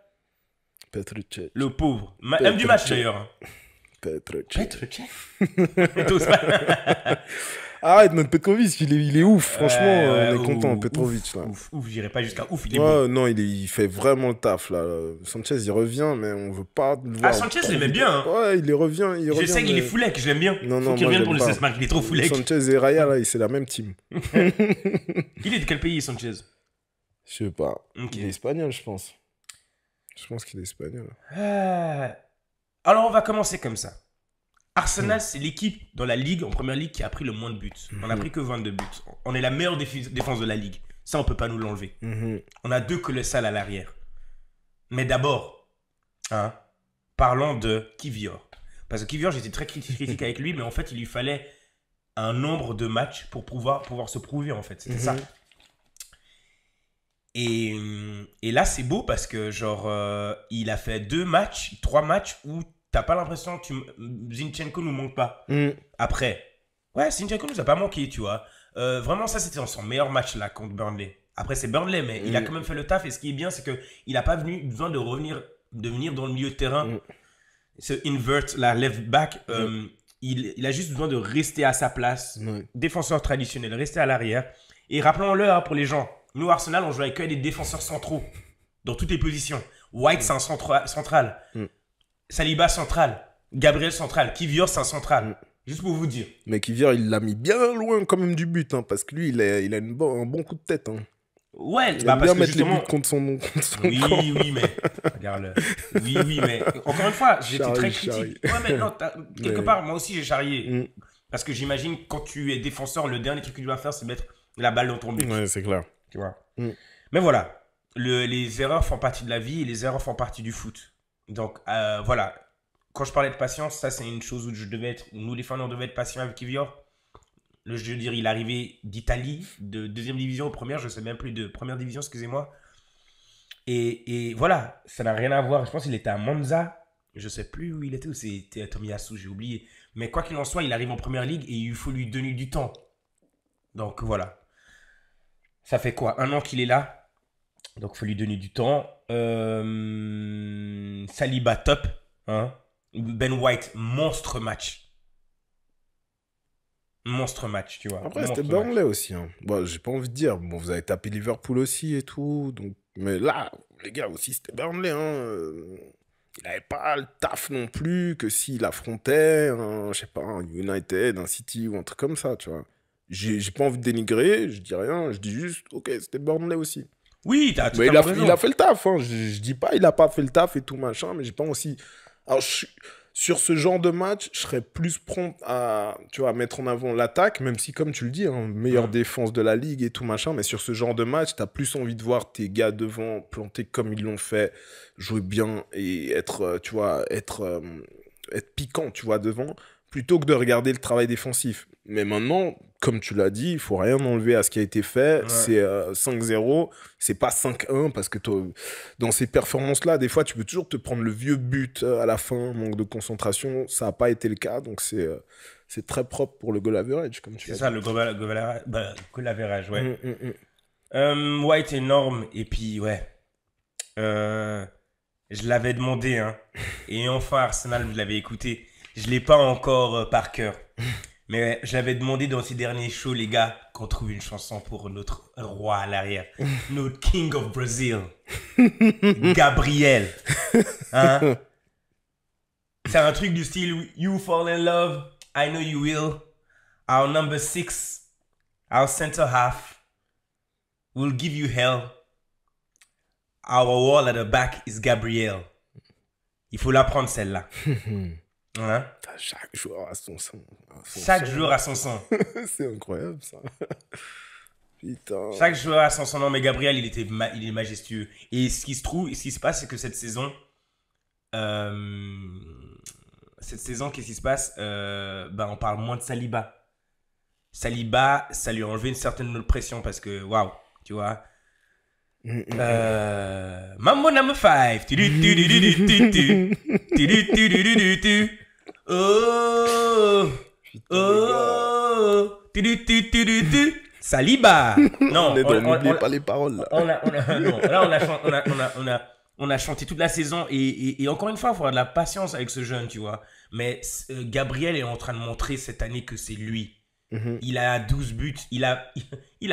Petrucci. Le pauvre. Même du match d'ailleurs. Hein. Petrucci. T'oses pas. Arrête, notre Petrovic, il est ouf. Franchement, on est content, Petrovic. Là. Ouf, j'irai pas jusqu'à ouf. Il est bon. Non, il fait vraiment le taf. Là. Sanchez, il revient, mais on veut pas le voir. Ah, Sanchez, je l'aimais bien. Hein. Ouais, il revient. Je sais qu'il est foulec, je l'aime bien. Non, faut qu'il revienne pour le 16 match, il est trop foulec. Sanchez et Raya, là, c'est la même team. Il est de quel pays, Sanchez? Je sais pas. Okay. Il est espagnol, je pense. Je pense qu'il est espagnol. Alors, on va commencer comme ça. Arsenal, c'est l'équipe dans la Ligue, en première ligue, qui a pris le moins de buts. On n'a pris que 22 buts. On est la meilleure défense de la Ligue. Ça, on ne peut pas nous l'enlever. On a 2 colossales à l'arrière. Mais d'abord, parlons de Kivior. Parce que Kivior, j'étais très critique avec lui, mais en fait, il lui fallait un nombre de matchs pour pouvoir se prouver, en fait. C'était ça. Et là, c'est beau parce que, genre, il a fait 3 matchs où t'as pas l'impression que Zinchenko nous manque pas. Après, ouais, Zinchenko nous a pas manqué, tu vois. Vraiment, ça, c'était son meilleur match là contre Burnley. Après, c'est Burnley, mais il a quand même fait le taf. Et ce qui est bien, c'est qu'il n'a pas besoin de venir dans le milieu de terrain, se invert la left back. Il a juste besoin de rester à sa place. Défenseur traditionnel, rester à l'arrière. Et rappelons-le pour les gens, nous, Arsenal, on joue avec des défenseurs centraux dans toutes les positions. White, c'est un central. Saliba central, Gabriel central, Kivior c'est un central. Juste pour vous dire. Mais Kivior, il l'a mis bien loin quand même du but, parce que lui, il a un bon coup de tête. Ouais, il va parce bien que mettre justement... les buts contre son Oui, mais... Regarde-le. Oui, mais... Encore une fois, j'étais très critique. Ouais, mais non, quelque part, moi aussi, j'ai charrié. Parce que j'imagine, quand tu es défenseur, le dernier truc que tu dois faire, c'est mettre la balle dans ton but. Ouais, c'est clair. Tu vois. Mais voilà. Les erreurs font partie de la vie et les erreurs font partie du foot. Donc, voilà. Quand je parlais de patience, ça, c'est une chose où nous, les fans, on devait être patients avec Kivior. Je veux dire, il est arrivé d'Italie, de deuxième division aux premières, je ne sais même plus, de première division, excusez-moi. Et voilà, ça n'a rien à voir. Je pense qu'il était à Monza. Je ne sais plus où il était, ou c'était à Tomiyasu, j'ai oublié. Mais quoi qu'il en soit, il arrive en première ligue et il faut lui donner du temps. Donc, voilà. Ça fait quoi? 1 an qu'il est là. Donc, il faut lui donner du temps. Saliba, top. Ben White, monstre match. Monstre match, tu vois. Après, c'était Burnley aussi. Bon, j'ai pas envie de dire. Bon, vous avez tapé Liverpool aussi et tout. Donc... Mais là, les gars, aussi, c'était Burnley. Il n'avait pas le taf non plus que s'il affrontait, je sais pas, un United, un City ou un truc comme ça, tu vois. J'ai pas envie de dénigrer, je dis rien, je dis juste, ok, c'était Burnley aussi. Oui, t'as tout mais il a fait le taf, je dis pas il a pas fait le taf et tout machin, mais j'ai pas aussi... Alors, sur ce genre de match, je serais plus prompt à, tu vois, mettre en avant l'attaque, même si, comme tu le dis, meilleure défense de la ligue et tout machin, mais sur ce genre de match, t'as plus envie de voir tes gars devant planter comme ils l'ont fait, jouer bien et être, tu vois, être piquant, tu vois, devant, plutôt que de regarder le travail défensif. Mais maintenant, comme tu l'as dit, il faut rien enlever à ce qui a été fait. Ouais. C'est 5-0, c'est pas 5-1, parce que dans ces performances-là, des fois, tu peux toujours te prendre le vieux but à la fin, manque de concentration. Ça n'a pas été le cas, donc c'est très propre pour le goal average, comme tu l'as dit. C'est ça, le goal average, ouais. White énorme, et puis, ouais. Je l'avais demandé, et enfin, Arsenal, vous l'avez écouté. Je ne l'ai pas encore par cœur. Mais je l'avais demandé dans ces derniers shows, les gars, qu'on trouve une chanson pour notre roi à l'arrière. Notre King of Brazil. Gabriel. C'est un truc du style You fall in love, I know you will. Our number 6, our center half, will give you hell. Our wall at the back is Gabriel. Il faut l'apprendre, celle-là. Hein? Chaque joueur a son son. Chaque joueur a son son. C'est incroyable, ça. Putain. Chaque joueur a son son. Non, mais Gabriel, il est majestueux. Et ce qui se passe, c'est que cette saison, qu'est-ce qui se passe? On parle moins de Saliba. Saliba, ça lui a enlevé une certaine pression parce que, waouh, tu vois. Mambo number 5. Oh. Saliba. Non, n'oubliez pas les paroles. Là. On a chanté toute la saison et encore une fois, il faudra de la patience avec ce jeune, tu vois. Mais Gabriel est en train de montrer cette année que c'est lui. Il a 12 buts. Il a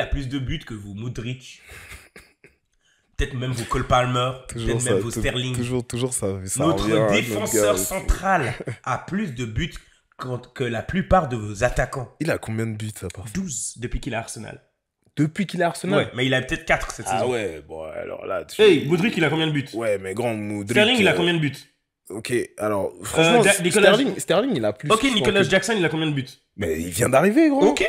plus de buts que vous, Modric. Peut-être même vos Cole Palmer. Peut-être même vos Sterling. Toujours ça. Notre défenseur central a plus de buts que la plupart de vos attaquants. Il a combien de buts, ça, part 12 depuis qu'il est à Arsenal. Depuis qu'il est à Arsenal? Ouais, mais il a peut-être 4 cette saison. Ah ouais, bon, alors là... Hey, Modric, il a combien de buts? Ouais, mais grand Modric... Sterling, il a combien de buts? Ok, alors, franchement, Sterling, il a plus... Ok, Nicolas Jackson, il a combien de buts? Mais il vient d'arriver, gros. Ok,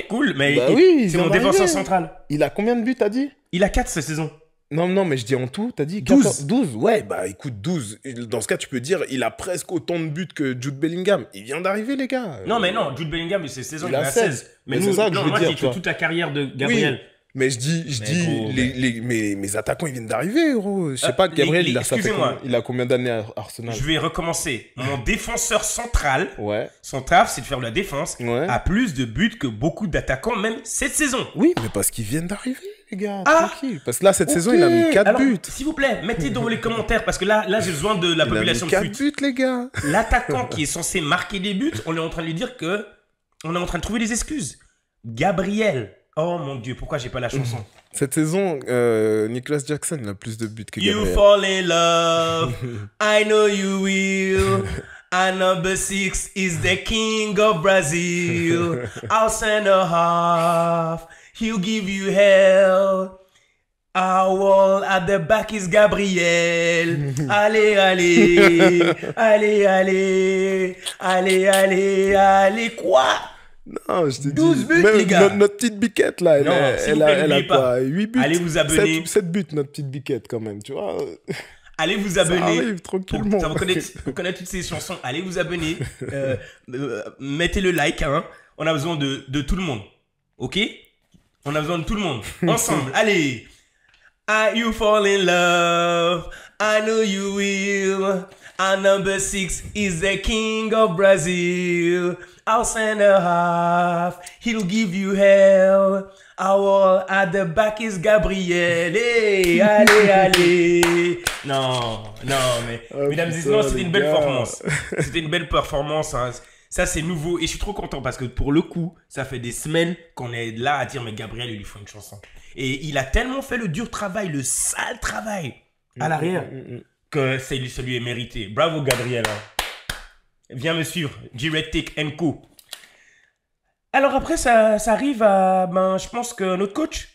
cool. Mais oui, c'est mon défenseur central. Il a combien de buts, t'as dit? Il a 4 cette saison. Non, mais je dis en tout, t'as dit 12. 12. Ouais, bah écoute, 12. Dans ce cas, tu peux dire, il a presque autant de buts que Jude Bellingham. Il vient d'arriver, les gars. Non, mais non, Jude Bellingham, cette saison, il a 16. Mais c'est ça que je veux dire. Moi, toute la carrière de Gabriel. Oui. Mais je dis, mes attaquants, ils viennent d'arriver, gros. Je sais pas, Gabriel, il a combien d'années à Arsenal? Je vais recommencer. Mon défenseur central, ouais. Son taf, c'est de faire de la défense, a plus de buts que beaucoup d'attaquants, même cette saison. Oui, mais parce qu'ils viennent d'arriver, les gars. Tranquille. Parce que là, cette saison, il a mis 4 buts. S'il vous plaît, mettez dans les commentaires, parce que là j'ai besoin de la population de foot. 4 buts, les gars. L'attaquant qui est censé marquer des buts, on est en train de lui dire que... On est en train de trouver des excuses. Gabriel... Oh mon Dieu, pourquoi j'ai pas la chanson? Cette saison, Nicolas Jackson il a plus de buts que Gabriel. You fall in love, I know you will. And number 6 is the king of Brazil. I'll send a half, he'll give you hell. Our wall at the back is Gabriel. Allez, quoi? Non, je te 12 dis, buts, même les gars. Notre petite biquette, là, elle a quoi? 8 buts. Allez vous abonner. 7 buts, notre petite biquette, quand même, tu vois. Allez vous abonner. Ça arrive, tranquillement. Pour connaître toutes ces chansons, allez vous abonner. Mettez le like, hein. On a besoin de tout le monde. Ok? On a besoin de tout le monde. Ensemble, allez. You fall in love. I know you will. And number 6 is the king of Brazil. I'll send a half, he'll give you hell. Our at the back is Gabriel. Hey, allez. Non, mais mesdames et messieurs, c'était une belle performance. C'était une belle performance. Hein. Ça, c'est nouveau. Et je suis trop content parce que pour le coup, ça fait des semaines qu'on est là à dire, mais Gabriel, il lui faut une chanson. Et il a tellement fait le dur travail, le sale travail à l'arrière que ça lui est mérité. Bravo, Gabriel. Hein. Viens me suivre, Giretic & Co. Alors après, ça arrive à... je pense que notre coach...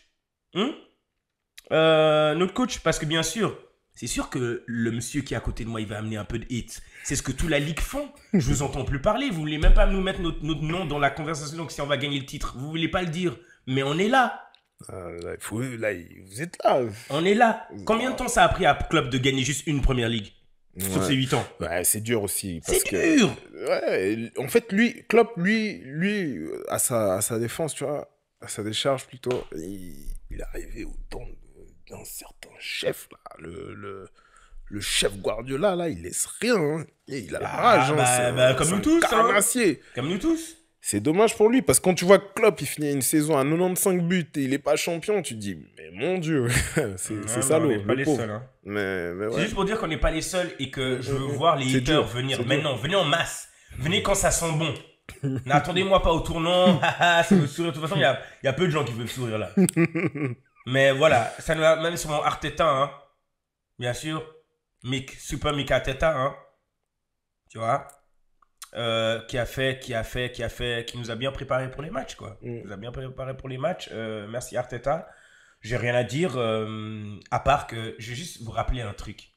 parce que bien sûr, c'est sûr que le monsieur qui est à côté de moi, il va amener un peu de hit. C'est ce que toute la ligue font. Je vous entends plus parler. Vous voulez même pas nous mettre notre nom dans la conversation, donc si on va gagner le titre. Vous voulez pas le dire. Mais on est là. Vous êtes là. On est là. Combien de temps ça a pris à Klopp de gagner juste une première ligue? Sur ces 8 ans. Ouais, c'est dur aussi. C'est dur. Ouais, en fait, Klopp, lui, à sa défense, tu vois, à sa décharge plutôt, il est arrivé au temps d'un certain chef, là, le chef Guardiola, là, il laisse rien. Hein. Et il a la rage. Comme nous tous. Comme nous tous. C'est dommage pour lui, parce que quand tu vois que Klopp, il finit une saison à 95 buts et il n'est pas champion, tu te dis, mais mon Dieu, c'est salaud. On n'est pas les seuls. Hein. Mais ouais. C'est juste pour dire qu'on n'est pas les seuls et que je veux voir les haters venir maintenant. Venez en masse. Venez quand ça sent bon. N'attendez-moi pas au tournant. Ça veut sourire. De toute façon, il y a peu de gens qui veulent sourire là. Mais voilà, ça nous a même sur mon Arteta, hein. Bien sûr. Super Mick Arteta, hein. Tu vois. Qui nous a bien préparé pour les matchs, quoi. Nous a bien préparé pour les matchs. Merci Arteta. j'ai rien à dire, à part que je vais juste vous rappeler un truc.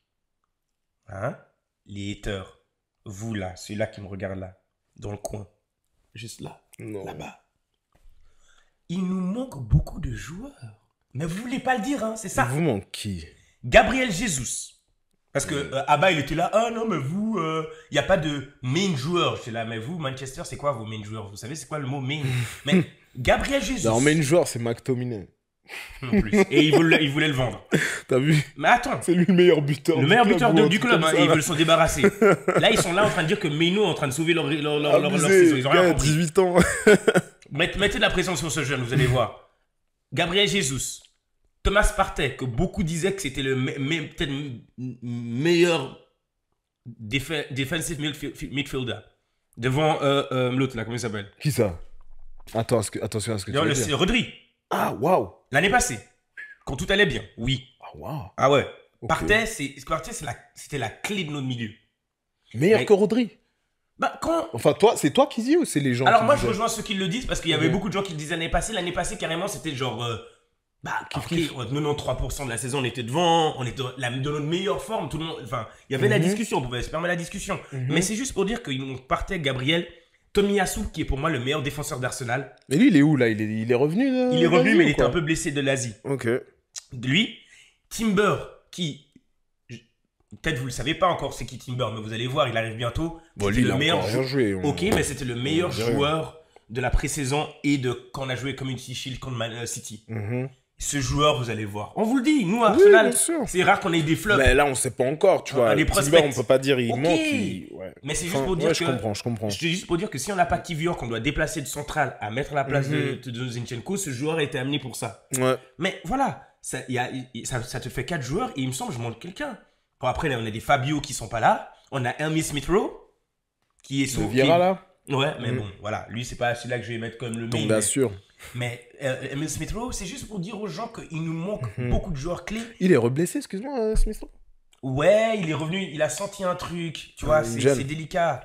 Hein? Les haters, vous là, celui-là qui me regarde là, dans le coin, juste là, Non. là-bas. Il nous manque beaucoup de joueurs. Mais vous voulez pas le dire, hein, c'est ça. Vous manquez qui? Gabriel Jesus. Parce que Abba, il était là, ah non, mais vous, il n'y a pas de main joueur. J'étais là, mais vous, Manchester, c'est quoi vos main joueurs? Vous savez, c'est quoi le mot main? Mais Gabriel Jesus. Non, main joueur, c'est McTominay. En plus. Et il voulait le vendre. T'as vu? Mais attends. C'est lui le meilleur buteur. Le meilleur buteur du club, hein, et ils veulent s'en débarrasser. Là, ils sont là en train de dire que Meno est en train de sauver leur saison. Ils ont rien compris. 18 ans. Mettez de la pression sur ce jeune, vous allez voir. Gabriel Jesus. Thomas Partey, que beaucoup disaient que c'était le peut-être meilleur defensive midfielder. Devant l'autre, là, comment il s'appelle? Qui ça? Attention à ce que tu veux dire. C'est Rodri. Ah, waouh. L'année passée. Quand tout allait bien, oui. Ah, waouh. Ah ouais. Ok. Partey, c'était la clé de notre milieu. Meilleur que Rodri. Bah, quand... Enfin, c'est toi qui dis ou c'est les gens Alors qui moi, disaient? je rejoins ceux qui le disent parce qu'il y avait beaucoup de gens qui le disaient l'année passée. L'année passée, carrément, c'était genre... ok, 93% de la saison, on était devant, on était de notre meilleure forme, tout le monde... Enfin, il y avait la discussion, on pouvait se permettre la discussion. Mais c'est juste pour dire qu'ils partaient Gabriel, Tomiyasu, qui est pour moi le meilleur défenseur d'Arsenal. Mais lui, il est où là? Il est revenu Il est revenu, d'Asie, mais ou il était quoi? un peu blessé de l'Asie. Ok. Lui, Timber, qui... Peut-être vous le savez pas encore c'est qui Timber, mais vous allez voir, il arrive bientôt. Bon, C'était lui, il le a meilleur encore rien joué. Ok, mais c'était le meilleur dirait. joueur de la pré-saison et de quand on a joué Community Shield contre Man City. Ce joueur, vous allez voir. On vous le dit, nous, Arsenal, bien sûr. c'est rare qu'on ait des flops. Mais là, on sait pas encore, tu vois. Les Timber, prospects. on peut pas dire il Ok. manque. Mais c'est juste pour dire ouais, que... je comprends. C'est juste pour dire que si on n'a pas Kivior, qu'on doit déplacer de central à mettre à la place de Zinchenko, ce joueur a été amené pour ça. Ouais. Mais voilà, ça te fait 4 joueurs et il me semble que je manque quelqu'un. Bon, après, là, on a des Fabio qui sont pas là. On a Hermie Smith-Rowe qui est Le Vieira, là. Ouais, mais bon, voilà. Lui, c'est pas celui-là que je vais mettre comme le main. Bien sûr. Mais Emile Smith-Rowe, c'est juste pour dire aux gens qu'il nous manque beaucoup de joueurs clés. Il est reblessé, excuse-moi, Smith. Ouais, il est revenu, il a senti un truc, tu vois, jeune. c'est délicat.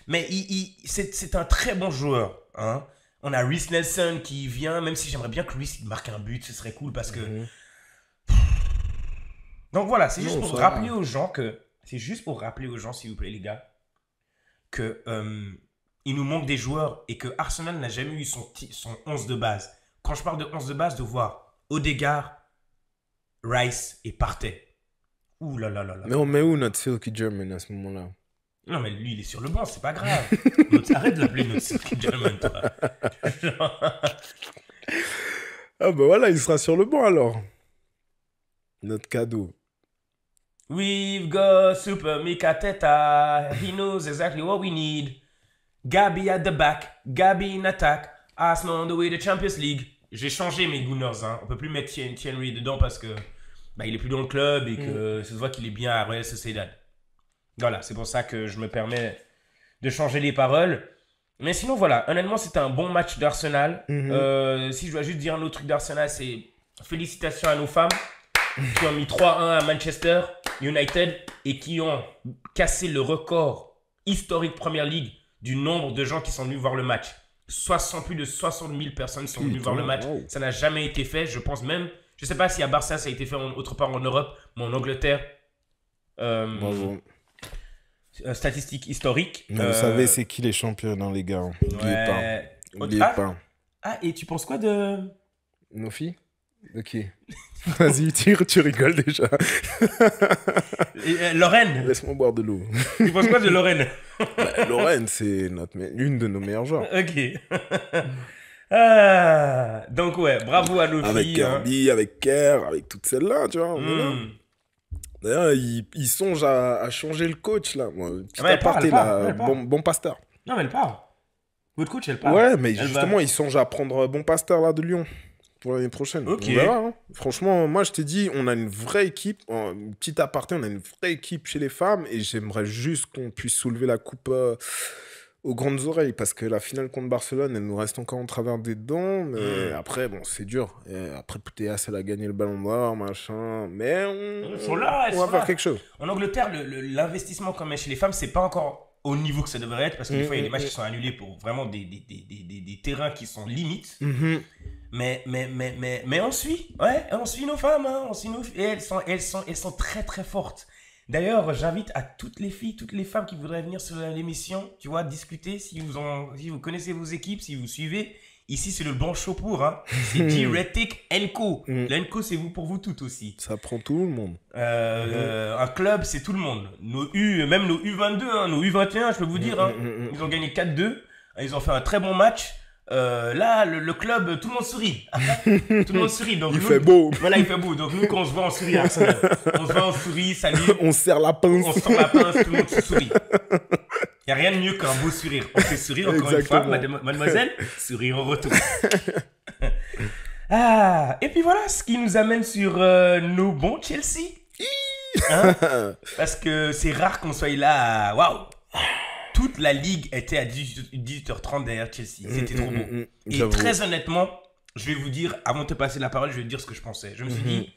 Mais c'est un très bon joueur. Hein. On a Reece Nelson qui vient, même si j'aimerais bien que Reece marque un but, ce serait cool parce que... Donc voilà, c'est juste pour rappeler aux gens que... C'est juste pour rappeler aux gens, s'il vous plaît, les gars, que il nous manque des joueurs et que Arsenal n'a jamais eu son 11 de base. Quand je parle de 11 de base, de voir Odegaard, Rice et Partey. Ouh là là là là. Mais on met où notre Silky German à ce moment-là? Non, mais lui, il est sur le banc, c'est pas grave. Arrête de l'appeler notre Silky German, toi. Ah bah voilà, il sera sur le banc alors. Notre cadeau. We've got Super Mika Teta. He knows exactly what we need. Gabi at the back. Gabi in attack. Arsenal on the way to Champions League. J'ai changé mes Gunners. Hein. On peut plus mettre Thierry dedans parce que il est plus dans le club et que ça se voit qu'il est bien à Real Sociedad. Voilà, c'est pour ça que je me permets de changer les paroles. Mais sinon, voilà, honnêtement, c'était un bon match d'Arsenal. Si je dois juste dire un autre truc d'Arsenal, c'est félicitations à nos femmes qui ont mis 3-1 à Manchester United et qui ont cassé le record historique Premier League du nombre de gens qui sont venus voir le match. Plus de 60 000 personnes sont venues voir le match. Wow. Ça n'a jamais été fait. Je pense même, je ne sais pas si à Barça ça a été fait autre part en Europe, mais en Angleterre, Bravo. statistique historique. Mais vous savez, c'est qui les champions, hein, les gars? N'oubliez pas. N'oubliez pas. Ah, et tu penses quoi de... Nos filles? De qui? Vas-y, tu rigoles déjà. Lorraine. Laisse-moi boire de l'eau. Tu penses quoi de Lorraine? Lorraine, c'est une de nos meilleures joueurs. Ok. Ah, donc ouais, bravo à nos Avec filles. Kirby, avec Kerr, avec toutes celles-là, tu vois. D'ailleurs, ils songent à changer le coach, là. Petit aparté, là. Bon Pasteur. Non, mais elle part. Votre coach, elle part. Ouais, mais Elle justement, ils songent à prendre Bon Pasteur, là, de Lyon. Pour l'année prochaine. Ok. On verra, hein. Franchement, moi, je t'ai dit, on a une vraie équipe. Petit aparté, on a une vraie équipe chez les femmes. Et j'aimerais juste qu'on puisse soulever la coupe aux grandes oreilles. Parce que la finale contre Barcelone, elle nous reste encore en travers des dents. Mais après, bon, c'est dur. Et après, Putellas, elle a gagné le ballon d'or, machin. Mais on va faire quelque chose. En Angleterre, l'investissement quand même chez les femmes, c'est pas encore au niveau que ça devrait être. Parce que des fois, il y a des matchs qui sont annulés pour vraiment des terrains qui sont limites. Mais on suit, ouais, on suit nos femmes, hein, on suit nos et elles sont très très fortes. D'ailleurs, j'invite à toutes les filles, toutes les femmes qui voudraient venir sur l'émission, tu vois, discuter si vous connaissez vos équipes, si vous suivez. Ici, c'est le bon show pour, hein. C'est G-Retic Co. L'Enco, c'est pour vous toutes aussi. Ça prend tout le monde. Un club, c'est tout le monde. Même nos U22, hein, nos U21, je peux vous dire, hein, ils ont gagné 4-2. Ils ont fait un très bon match. Là, le club, tout le monde sourit. Tout le monde sourit. Donc, Il fait beau. Voilà, il fait beau. Donc, nous, quand on se voit, on sourit à Arsenal. On se voit, on sourit, salut. On se serre la pince. On se serre la pince, tout le monde se sourit. Il n'y a rien de mieux qu'un beau sourire. On fait sourire encore Exactement. une fois, mademoiselle. Sourire en retour. Et puis voilà, ce qui nous amène sur nos bons Chelsea. Hein? Parce que c'est rare qu'on soit là. Waouh! Toute la ligue était à 18h30 derrière Chelsea. C'était trop beau. Et très honnêtement, je vais vous dire, avant de te passer la parole, je vais te dire ce que je pensais. Je me suis dit,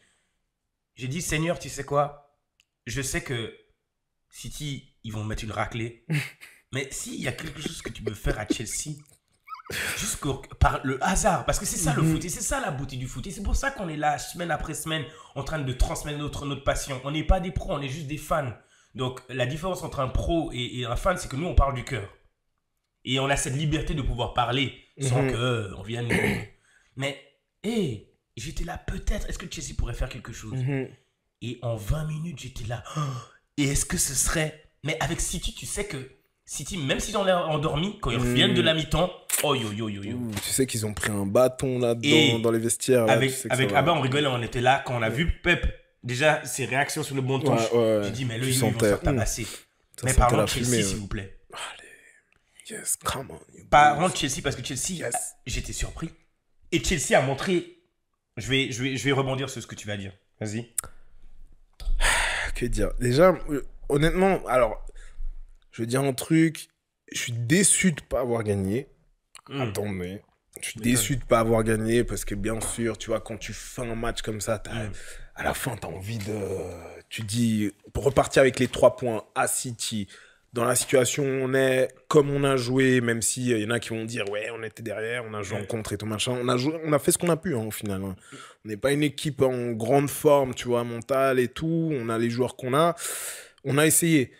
j'ai dit, Seigneur, tu sais quoi? Je sais que City, ils vont mettre une raclée. Mais s'il y a quelque chose que tu peux faire à Chelsea, juste par le hasard, parce que c'est ça le foot, et c'est ça la beauté du foot. Et c'est pour ça qu'on est là, semaine après semaine, en train de transmettre notre passion. On n'est pas des pros, on est juste des fans. Donc, la différence entre un pro et un fan, c'est que nous, on parle du cœur. Et on a cette liberté de pouvoir parler sans qu'on vienne... Mais, j'étais là, peut-être, est-ce que Chelsea pourrait faire quelque chose? Et en 20 minutes, j'étais là. Et est-ce que ce serait... Mais avec City, tu sais que City, même s'ils ont l'air endormis, quand ils reviennent de la mi-temps, Tu sais qu'ils ont pris un bâton là-dedans, dans les vestiaires. Là, avec Abba, on rigolait, on était là. Quand on a vu Pep... Déjà, ses réactions sur le bon touche, j'ai dit, mais là, ils vont se faire tabasser. Mais parlons de Chelsea, s'il vous plaît. Allez, yes, come on. Parlons de Chelsea, parce que Chelsea, j'étais surpris. Et Chelsea a montré... Je vais rebondir sur ce que tu vas dire. Vas-y. Que dire? Déjà, honnêtement, alors, je vais dire un truc. Je suis déçu de ne pas avoir gagné. Attendez. Je suis déçu de ne pas avoir gagné parce que, bien sûr, tu vois, quand tu fais un match comme ça, à la fin, tu as envie de... Tu dis, pour repartir avec les 3 points à City, dans la situation où on est, comme on a joué, même s'il y en a qui vont dire, ouais, on était derrière, on a joué en contre et tout machin. On a fait ce qu'on a pu, hein, au final. Hein. On n'est pas une équipe en grande forme, tu vois, mentale et tout. On a les joueurs qu'on a. On a essayé.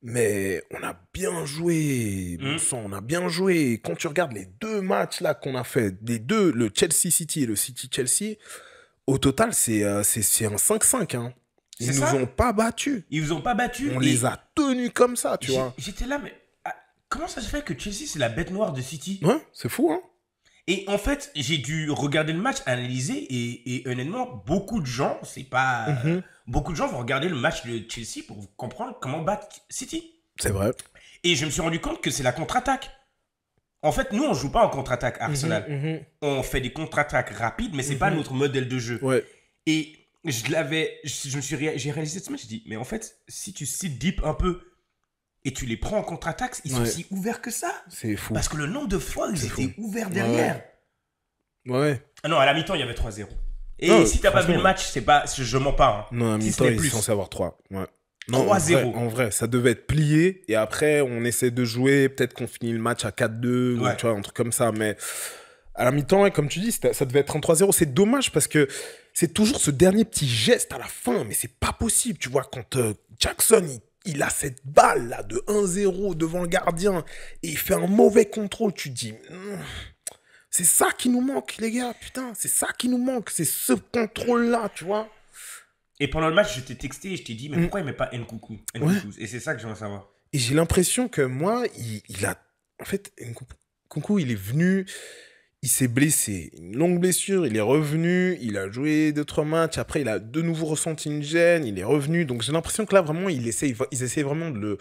Mais on a bien joué, bon sang, on a bien joué. Quand tu regardes les 2 matchs là qu'on a fait, les 2, le Chelsea City et le City Chelsea, au total, c'est un 5-5. Hein. Ils nous ont pas battus. Ils vous ont pas battus. On les a tenus comme ça, tu vois. J'étais là, mais comment ça se fait que Chelsea, c'est la bête noire de City? Ouais, c'est fou, hein. Et en fait, j'ai dû regarder le match, analyser, et honnêtement, beaucoup de gens, beaucoup de gens vont regarder le match de Chelsea pour comprendre comment battre City. C'est vrai. Et je me suis rendu compte que c'est la contre-attaque. En fait, nous, on joue pas en contre-attaque Arsenal. On fait des contre-attaques rapides, mais c'est pas notre modèle de jeu. Ouais. Et j'ai réalisé ce match, j'ai dit, mais en fait, si tu sit deep un peu et tu les prends en contre-attaque, ils sont si ouverts que ça. C'est fou. Parce que le nombre de fois, ils étaient ouverts derrière. Ouais. Ah non, à la mi-temps, il y avait 3-0. Et si t'as pas vu le match, c'est pas, je mens pas. Hein. Non, à mi-temps, ils sont censés avoir 3. Ouais. Non, 3-0. En vrai, ça devait être plié. Et après, on essaie de jouer. Peut-être qu'on finit le match à 4-2. Ou, tu vois, un truc comme ça. Mais à la mi-temps, comme tu dis, ça devait être un 3-0. C'est dommage parce que c'est toujours ce dernier petit geste à la fin. Mais c'est pas possible. Tu vois, quand Jackson, il a cette balle là de 1-0 devant le gardien. Et il fait un mauvais contrôle. Tu te dis... c'est ça qui nous manque, les gars. Putain, c'est ça qui nous manque. C'est ce contrôle-là, tu vois. Et pendant le match, je t'ai texté et je t'ai dit, mais pourquoi il met pas Nkunku? Et c'est ça que j'aimerais savoir. Et j'ai l'impression que moi, il a... En fait, Nkunku, il est venu, il s'est blessé. Une longue blessure, il est revenu, il a joué 2-3 matchs. Après, il a de nouveau ressenti une gêne, il est revenu. Donc, j'ai l'impression que là, vraiment, ils essayent vraiment de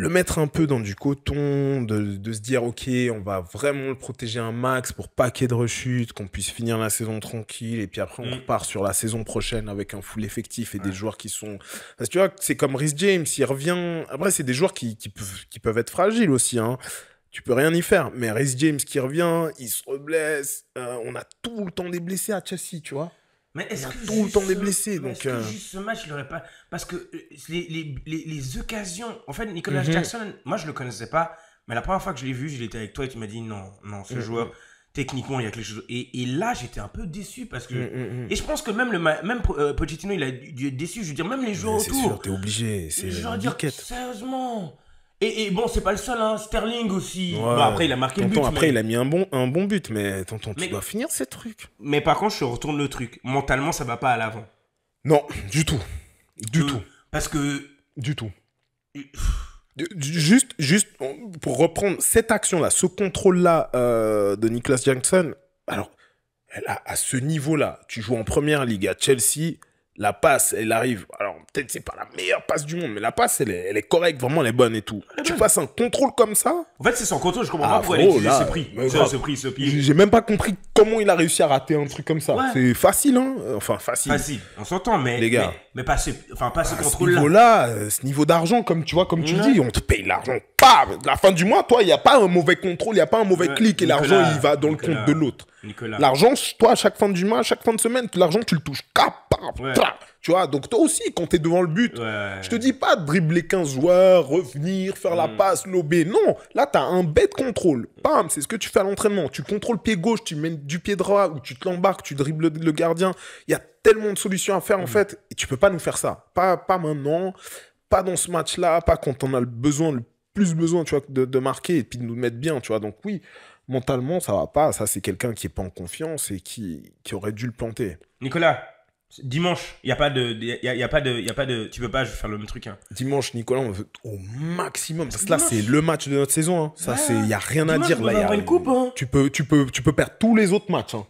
le mettre un peu dans du coton, de se dire, OK, on va vraiment le protéger un max pour pas qu'il y ait de rechute, qu'on puisse finir la saison tranquille, et puis après, on repart sur la saison prochaine avec un full effectif et des joueurs qui sont... Parce que tu vois, c'est comme Reece James, il revient... Après, c'est des joueurs qui peuvent être fragiles aussi, hein. Tu peux rien y faire. Mais Reece James qui revient, il se reblesse, on a tout le temps des blessés à Chelsea, tu vois. Mais est-ce que tout le temps des blessés, donc... Est-ce que juste ce match, il aurait pas... Parce que les occasions... En fait, Nicolas Jackson, moi, je le connaissais pas. Mais la première fois que je l'ai vu, je l'étais avec toi et tu m'as dit, non, ce joueur... techniquement, il y a quelque chose. Et là, j'étais un peu déçu parce que. Et je pense que même, Pochettino, il a dû être déçu. Je veux dire, même les joueurs C'est autour. sûr, t'es obligé. C'est Je veux une dire, biquette. sérieusement. Et bon, c'est pas le seul, hein. Sterling aussi. Ouais. Bon, après, il a marqué le but. Tonton, après, mais... il a mis un bon but, mais tonton, tu Mais- dois finir ces trucs. mais par contre, je retourne le truc. Mentalement, ça va pas à l'avant. Non, du tout. Du tout. Parce que. Du tout. Juste, pour reprendre cette action-là, ce contrôle-là de Nicolas Jackson, alors, à ce niveau-là, tu joues en première ligue à Chelsea, la passe, elle arrive. Alors, peut-être c'est pas la meilleure passe du monde, mais la passe, elle est correcte, vraiment, elle est bonne et tout. Tu passes un contrôle comme ça. En fait, c'est son contrôle, je comprends Ah, pas pourquoi il a gros, utilisé là, ce prix. mais Ce grave. prix, ce pied. J'ai même pas compris comment il a réussi à rater un truc comme ça. Ouais. C'est facile, hein. Enfin, facile. Facile, on s'entend, mais. Les gars. Mais pas ce, pas ce À ce contrôle-là. niveau-là, ce niveau d'argent, comme tu vois, comme tu dis, on te paye l'argent. Pam, la fin du mois, toi, il n'y a pas un mauvais contrôle, il n'y a pas un mauvais Ouais, clic et Nicolas, l'argent, il va dans le compte de l'autre. Nicolas. L'argent, toi, à chaque fin du mois, à chaque fin de semaine, l'argent, tu le touches. Ouais. Tu vois, donc toi aussi, quand tu es devant le but, Ouais. je te dis pas de dribbler 15 joueurs, revenir, faire la passe, lober. Non, là, tu as un bête contrôle. Bam, c'est ce que tu fais à l'entraînement. Tu contrôles pied gauche, tu mets du pied droit ou tu te l'embarques, tu dribbles le gardien. Il y a tellement de solutions à faire, en fait. Et tu peux pas nous faire ça. Pas maintenant, pas dans ce match-là, pas quand on a le plus besoin, tu vois, de marquer et puis de nous mettre bien, tu vois. Donc oui, mentalement, ça va pas. Ça, c'est quelqu'un qui est pas en confiance et qui aurait dû le planter. Nicolas, dimanche, il n'y a pas de. Tu peux pas faire le même truc. Hein. Dimanche, Nicolas, on veut au maximum. Parce que là, Dimanche. c'est le match de notre saison. Hein. Ça, Ouais. il n'y a rien à Dimanche, dire. on Là, va avoir une coupe. Hein. tu peux perdre tous les autres matchs. Hein.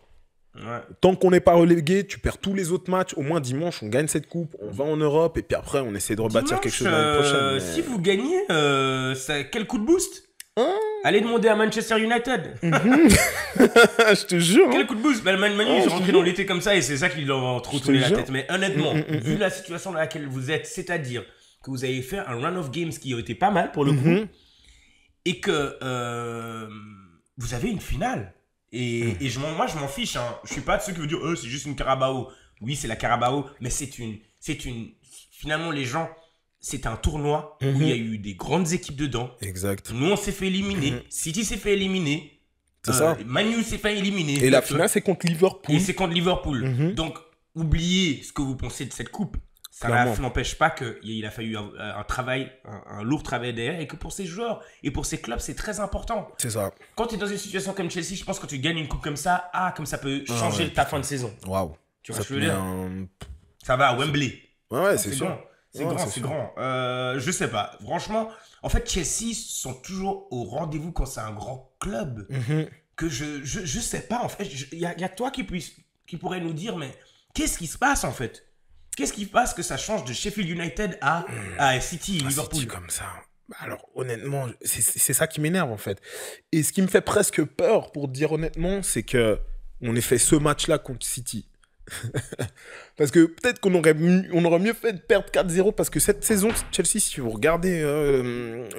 Ouais. Tant qu'on n'est pas relégué, tu perds tous les autres matchs. Au moins, dimanche, on gagne cette coupe. On va en Europe. Et puis après, on essaie de rebâtir Dimanche, quelque chose l'année prochaine. mais- Si vous gagnez, quel coup de boost Hein. Allez demander à Manchester United. Je te jure. hein. Quel coup de boost Manu, Oh, ils je sont rentrés te dans jure. l'été comme ça et c'est ça qui leur a trop Je te tourné la jure. tête. Mais honnêtement, vu la situation dans laquelle vous êtes, c'est-à-dire que vous avez fait un run of games qui a été pas mal pour le coup, et que vous avez une finale. Et moi, je m'en fiche. Hein. Je suis pas de ceux qui vont dire c'est juste une Carabao. Oui, c'est la Carabao, mais c'est une. Finalement, les gens, c'est un tournoi où il y a eu des grandes équipes dedans. Exact. Nous, on s'est fait éliminer. City s'est fait éliminer. C'est ça. Manu s'est fait éliminer. Et la Donc, finale, c'est contre Liverpool. et c'est contre Liverpool. Donc, oubliez ce que vous pensez de cette coupe. Ça Clairement. n'empêche pas qu'il a fallu un travail, un lourd travail derrière, et que pour ces joueurs et pour ces clubs, c'est très important. C'est ça. Quand tu es dans une situation comme Chelsea, je pense que quand tu gagnes une coupe comme ça, comme ça peut changer ouais, ta fin de saison. Waouh. Tu vois Ça ce que te je veux met dire un... Ça va à Wembley. Ouais, c'est sûr. grand. C'est Ouais, grand, c'est c'est sûr. grand. Je sais pas. Franchement, en fait, Chelsea sont toujours au rendez-vous quand c'est un grand club. Que je sais pas, en fait. Il y a toi qui pourrait nous dire, mais qu'est-ce qui se passe, en fait? Qu'est-ce qui passe que ça change de Sheffield United à City, Liverpool? City comme ça. Alors, honnêtement, c'est ça qui m'énerve, en fait. Et ce qui me fait presque peur, pour dire honnêtement, c'est que on ait fait ce match-là contre City. Parce que peut-être qu'on aurait mieux fait de perdre 4-0, parce que cette saison, Chelsea, si vous regardez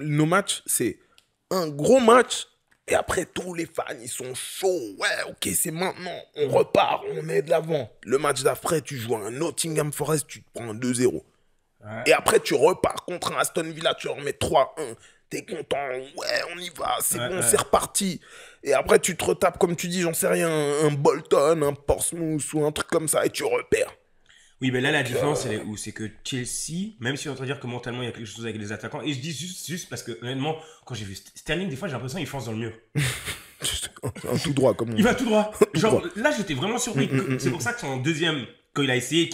nos matchs, c'est un gros match. Et après, tous les fans, ils sont chauds. Ouais, ok, c'est maintenant. On repart, on est de l'avant. Le match d'après, tu joues à un Nottingham Forest, tu te prends un 2-0. Ouais. Et après, tu repars contre un Aston Villa, tu remets 3-1. T'es content, ouais, on y va, c'est bon, c'est reparti. Et après, tu te retapes, comme tu dis, j'en sais rien, un Bolton, un Portsmouth ou un truc comme ça, et tu repères. Oui, mais là, la différence, elle est où? C'est que Chelsea, même si on entend dire que mentalement, il y a quelque chose avec les attaquants, et je dis juste parce que, honnêtement, quand j'ai vu Sterling, des fois, j'ai l'impression qu'il fonce dans le mur. Un tout droit, comme on Il va tout droit. Genre, droit. là, j'étais vraiment surpris. C'est pour ça que son deuxième, quand il a essayé,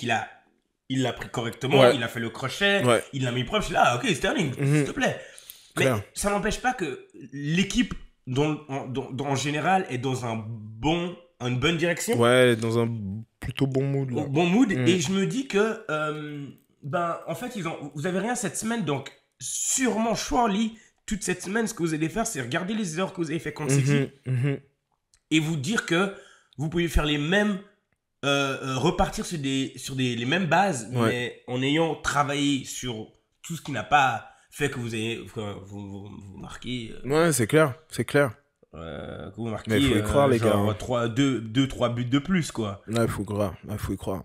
il l'a pris correctement, Ouais. il a fait le crochet, Ouais. il l'a mis propre. Je suis là, ok, Sterling, s'il te plaît. Mais Clair. ça n'empêche pas que l'équipe, en général, est dans une bonne direction. Ouais, dans un plutôt bon mood, là. Au bon mood. Et je me dis que, en fait, vous avez rien cette semaine, donc sûrement, surely, toute cette semaine, ce que vous allez faire, c'est regarder les erreurs que vous avez fait contre City et vous dire que vous pouvez faire les mêmes, repartir sur les mêmes bases, Ouais. mais en ayant travaillé sur tout ce qui n'a pas fait que vous marquez. Ouais, c'est clair, c'est clair. Que vous marquez. Mais faut y croire, les genre, gars. 2-3 buts de plus, quoi. Là, il faut y croire.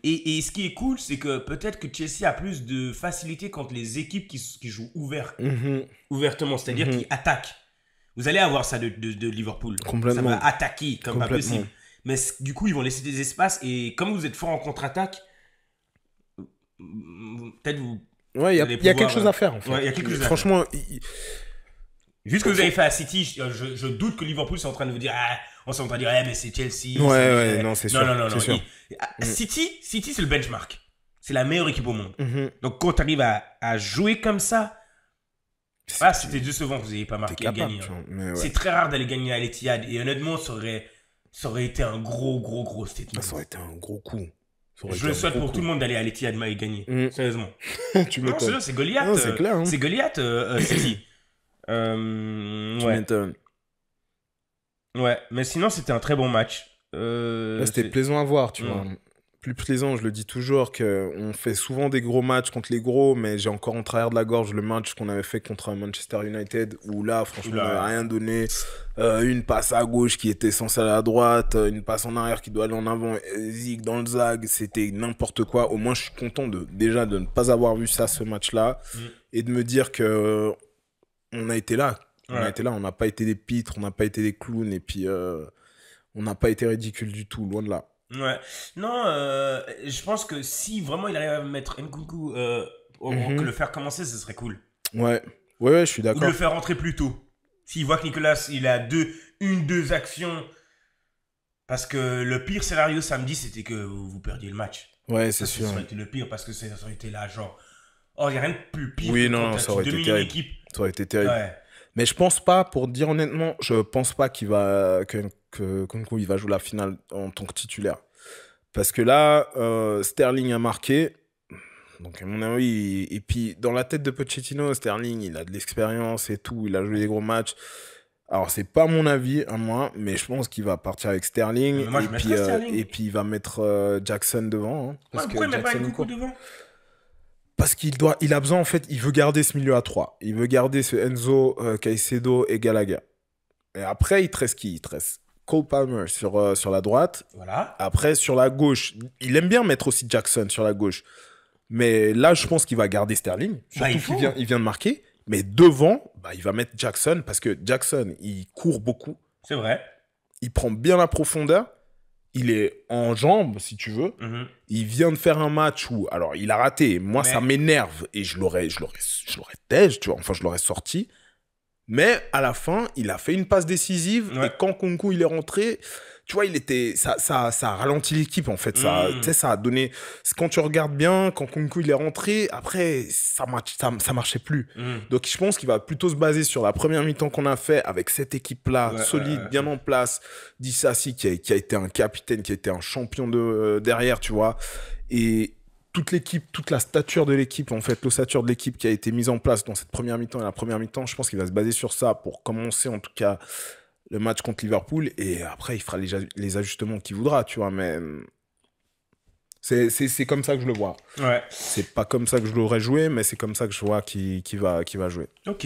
Et ce qui est cool, c'est que peut-être que Chelsea a plus de facilité contre les équipes qui jouent ouvertement, c'est-à-dire qui attaquent. Vous allez avoir ça de Liverpool. Complètement. Ça va attaquer comme pas Complètement. possible. Mais du coup, ils vont laisser des espaces. Et comme vous êtes fort en contre-attaque, peut-être vous. Ouais, il y a quelque chose à faire, en fait. Ouais, il y a quelque chose à Franchement, Vu ce que vous avez fait à City, je doute que Liverpool soit en train de vous dire, on s'est en train de dire, mais c'est Chelsea. Ouais, non, c'est sûr. Non. C'est sûr. City, c'est le benchmark. C'est la meilleure équipe au monde. Mhm. Donc quand tu arrives à jouer comme ça, c'était décevant que vous n'ayez pas marqué et gagné. Ouais. C'est très rare d'aller gagner à l'Etihad. Et honnêtement, ça aurait été un gros statement. Ça aurait été un gros coup. Je le souhaite pour tout le monde d'aller à l'Etihad et gagner. Sérieusement. Tu non, m'étonnes. c'est Goliath. Non, c'est clair. Hein. C'est Goliath, City. Tu m'étonnes. Ouais, mais sinon, c'était un très bon match. Là, c'était plaisant à voir, tu vois. Plus plaisant, je le dis toujours, qu'on fait souvent des gros matchs contre les gros, mais j'ai encore en travers de la gorge le match qu'on avait fait contre Manchester United, où là, franchement, on n'avait rien donné. Une passe à gauche qui était censée aller à droite, une passe en arrière qui doit aller en avant, zig dans le zag, c'était n'importe quoi. Au moins, je suis content déjà de ne pas avoir vu ça, ce match-là, et de me dire que on a été là. On a été là, on n'a pas été des pitres, on n'a pas été des clowns, et puis on n'a pas été ridicule du tout, loin de là. Ouais. Non, je pense que si vraiment il arrive à mettre Nkunku, que le faire commencer, ce serait cool. Ouais, je suis d'accord. Ou le faire rentrer plus tôt. S'il voit que Nicolas, il a deux actions. Parce que le pire scénario samedi, c'était que vous perdiez le match. Ouais, c'est sûr. Ça aurait été le pire parce que ça aurait été là, genre. Oh, il n'y a rien de plus pire. Oui, non, ça aurait été terrible. Ça aurait été terrible. Ouais. Mais je pense pas, pour dire honnêtement, je pense pas que Nkunku il va jouer la finale en tant que titulaire. Parce que là, Sterling a marqué. Donc à mon avis, et puis dans la tête de Pochettino, Sterling, il a de l'expérience et tout, il a joué des gros matchs. Alors c'est pas mon avis à moi, mais je pense qu'il va partir avec Sterling. Moi, Sterling. Et puis il va mettre Jackson devant. Hein, parce pourquoi il met pas Nkunku devant ? Parce qu'il a besoin, en fait, il veut garder ce milieu à 3. Il veut garder ce Enzo, Caicedo et Gallagher. Et après, il te reste qui ? Il te reste Cole Palmer sur la droite. Voilà. Après, sur la gauche, il aime bien mettre aussi Jackson sur la gauche. Mais là, je pense qu'il va garder Sterling. Surtout qu'il vient de marquer. Mais devant, il va mettre Jackson parce que Jackson, il court beaucoup. C'est vrai. Il prend bien la profondeur. Il est en jambes, si tu veux. Il vient de faire un match où... Alors, il a raté. Moi, ça m'énerve. Et je l'aurais tège, tu vois. Enfin, je l'aurais sorti. Mais à la fin, il a fait une passe décisive. Et quand Nkunku, il est rentré... Tu vois, ça a ralenti l'équipe, en fait. Ça a donné... Quand tu regardes bien, quand Nkunku, il est rentré, après, ça marchait plus. Donc, je pense qu'il va plutôt se baser sur la première mi-temps qu'on a fait avec cette équipe-là, solide, bien en place. Disasi, qui a été un capitaine, qui a été un champion derrière, tu vois. Et toute l'équipe, toute la stature de l'équipe, en fait, l'ossature de l'équipe qui a été mise en place dans cette première mi-temps et la première mi-temps, je pense qu'il va se baser sur ça pour commencer, en tout cas... le match contre Liverpool, et après, il fera les ajustements qu'il voudra, tu vois, mais c'est comme ça que je le vois. Ouais. C'est pas comme ça que je l'aurais joué, mais c'est comme ça que je vois qu'il va jouer. Ok.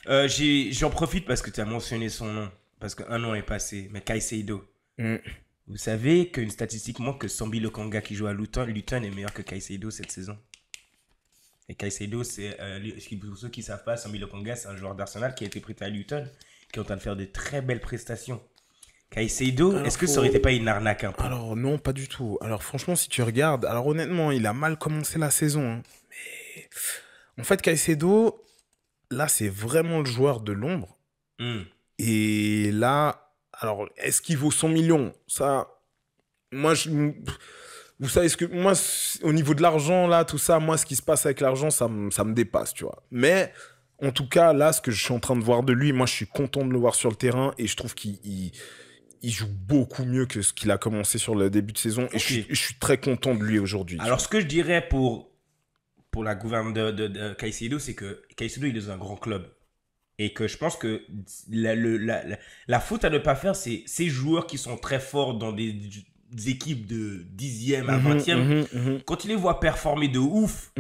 J'en profite parce que tu as mentionné son nom, parce qu'un an est passé, mais Caicedo. Vous savez qu'une statistique montre que Sambi Lokonga qui joue à Luton est meilleur que Caicedo cette saison. Et Caicedo, c'est, pour ceux qui ne savent pas, Sambi Lokonga, c'est un joueur d'Arsenal qui a été prêté à Luton, qui est en train de faire de très belles prestations. Caicedo, est-ce que ça aurait été pas une arnaque un peu ? Alors non, pas du tout. Alors franchement, si tu regardes, alors honnêtement, il a mal commencé la saison. Hein. Mais en fait, Caicedo, là, c'est vraiment le joueur de l'ombre. Et là, alors, est-ce qu'il vaut 100 millions ? Ça, moi, vous savez ce que moi, au niveau de l'argent, là, tout ça, moi, ce qui se passe avec l'argent, ça me dépasse, tu vois. Mais en tout cas, là, ce que je suis en train de voir de lui, moi, je suis content de le voir sur le terrain et je trouve qu'il joue beaucoup mieux que ce qu'il a commencé sur le début de saison. Et je suis très content de lui aujourd'hui. Alors, ce que je dirais pour la gouverne de Caicedo, c'est que Caicedo, il est dans un grand club. Et que je pense que la faute à ne pas faire, c'est ces joueurs qui sont très forts dans des équipes de 10e à 20e. Quand tu les vois performer de ouf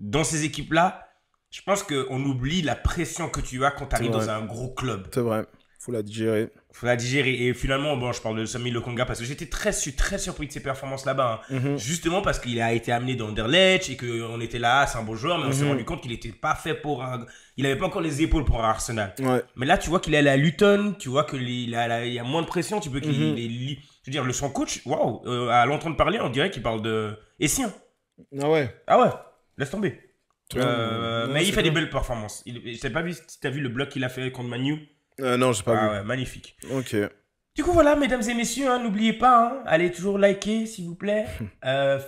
dans ces équipes-là, je pense qu'on oublie la pression que tu as quand tu arrives dans un gros club. C'est vrai. Faut la digérer. Faudra digérer. Et finalement, bon, je parle de Sami Lokonga parce que j'étais très surpris de ses performances là-bas. Hein. Justement parce qu'il a été amené dans Anderlecht et qu'on était là, c'est un bon joueur, mais on s'est rendu compte qu'il n'était pas fait pour un... Il n'avait pas encore les épaules pour un Arsenal. Ouais. Mais là, tu vois qu'il est allé à Luton, tu vois qu'il il y a moins de pression, tu peux qu'il est... Je veux dire, son coach, waouh, à l'entendre parler, on dirait qu'il parle de Essien. Ah ouais. Ah ouais, laisse tomber. Non, Mais il fait bien. des belles performances. Je t'ai pas vu si t'as vu le bloc qu'il a fait contre Manu. Non, j'ai pas Ah vu. ouais, magnifique. Ok. Du coup, voilà, mesdames et messieurs, hein, n'oubliez pas, hein, allez toujours liker, s'il vous plaît.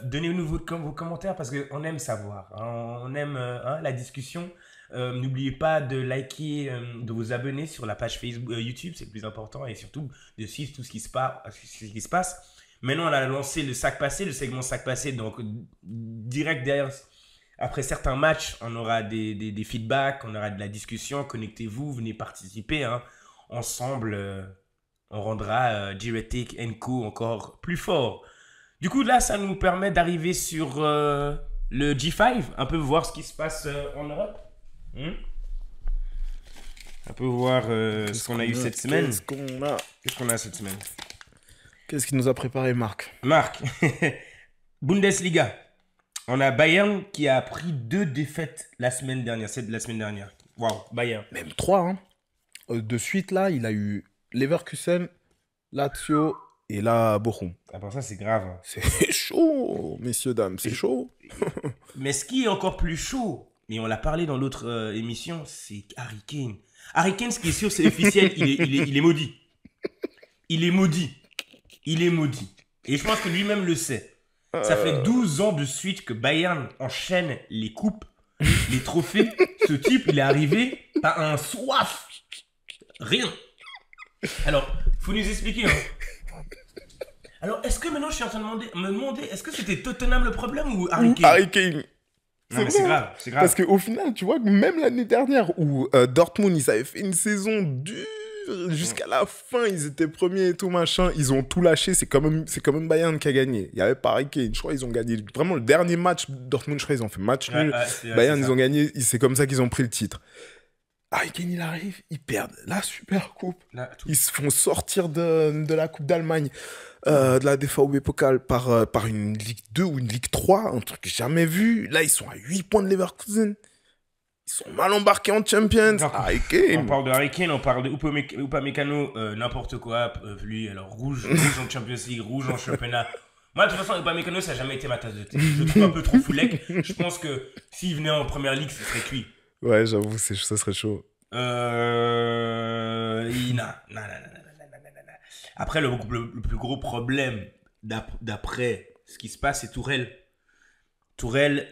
Donnez-nous vos commentaires parce qu'on aime savoir. Hein, on aime la discussion. N'oubliez pas de liker, de vous abonner sur la page Facebook, YouTube, c'est le plus important. Et surtout, de suivre tout ce qui se passe. Maintenant, on a lancé le sac passé, le segment sac passé. Donc, direct derrière, après certains matchs, on aura des feedbacks, on aura de la discussion. Connectez-vous, venez participer. Hein. Ensemble... on rendra Giretic Co encore plus fort. Du coup, là, ça nous permet d'arriver sur le G5, un peu voir ce qui se passe en Europe. Un peu voir ce qu'on a eu cette semaine. Qu'est-ce qu'on a cette semaine? Qu'est-ce qu'il nous a préparé, Marc? Marc, Bundesliga. On a Bayern qui a pris 2 défaites la semaine dernière. C'est de la semaine dernière. Waouh, Bayern. Même 3, hein. De suite, là, il a eu Leverkusen, Lazio et là, Bochum. Ah bon, ça, c'est grave. Hein. C'est chaud, messieurs, dames, c'est chaud. Mais ce qui est encore plus chaud, et on l'a parlé dans l'autre émission, c'est Harry Kane. Harry Kane, ce qui est sûr, c'est officiel, il est maudit. Il est maudit. Il est maudit. Et je pense que lui-même le sait. Ça fait 12 ans de suite que Bayern enchaîne les coupes, les trophées. Ce type, il est arrivé, t'as un soif. Rien. Alors, faut nous expliquer. Hein. Alors, est-ce que maintenant je suis en train de me demander, est-ce que c'était Tottenham le problème ou Harry Kane? Harry Kane. Non, mais c'est grave, c'est grave. Parce qu'au final, tu vois, même l'année dernière où Dortmund, ils avaient fait une saison dure jusqu'à la fin, ils étaient premiers et tout machin, ils ont tout lâché, c'est quand même Bayern qui a gagné. Il y avait pas Harry Kane, je crois ils ont gagné vraiment le dernier match Dortmund, je crois ils ont fait match nul. Bayern, ils ont gagné, c'est comme ça qu'ils ont pris le titre. Harry Kane, il arrive, ils perdent la super coupe. Ils se font sortir de la Coupe d'Allemagne, de la DVB Pokal par une Ligue 2 ou une Ligue 3, un truc jamais vu. Là, ils sont à 8 points de Leverkusen. Ils sont mal embarqués en Champions. Harry Kane. On parle de Harry Kane, on parle de Upamecano, n'importe quoi. Lui, alors rouge en Champions League, rouge en championnat. Moi, de toute façon, Upamecano, ça n'a jamais été ma tasse de thé. Je le trouve un peu trop foulec. Je pense que s'il venait en première ligue, ce serait cuit. Ouais, j'avoue, ça serait chaud. Après, le plus gros problème d'après ce qui se passe, c'est Tourelle. Tourelle,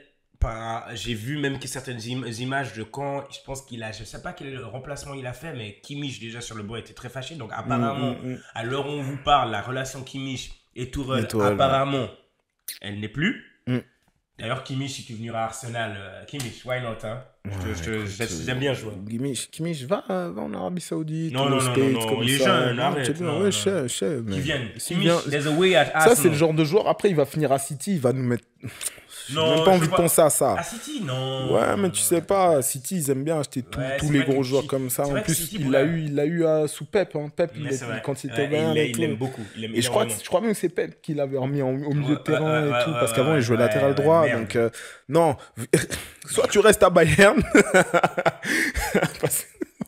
j'ai vu même que certaines images de quand, je pense qu'il a, je sais pas quel remplacement il a fait, mais Kimmich déjà sur le banc était très fâché. Donc apparemment, à l'heure où on vous parle, la relation Kimmich et Tourelle, apparemment, elle n'est plus. D'ailleurs, Kimmich, si tu es venu à Arsenal, Kimmich, why not, hein? J'aime bien jouer. Kimmich, va en Arabie Saoudite. Non, il est jeune, arrête. Ouais, je sais. Qui viennent. Kimmich, there's a way at Arsenal. Ça, c'est le genre de joueur, après, il va finir à City, il va nous mettre... J'ai même pas envie de penser à ça. À City, non. Ouais, mais tu sais pas, City, ils aiment bien acheter tous les gros joueurs comme ça. En plus, il l'a eu sous Pep. Hein. Pep, quand il était bien. Il l'aime beaucoup. Et je crois même que c'est Pep qui l'avait remis au milieu de terrain et tout, parce qu'avant, il jouait latéral droit. Donc, non, soit tu restes à Bayern.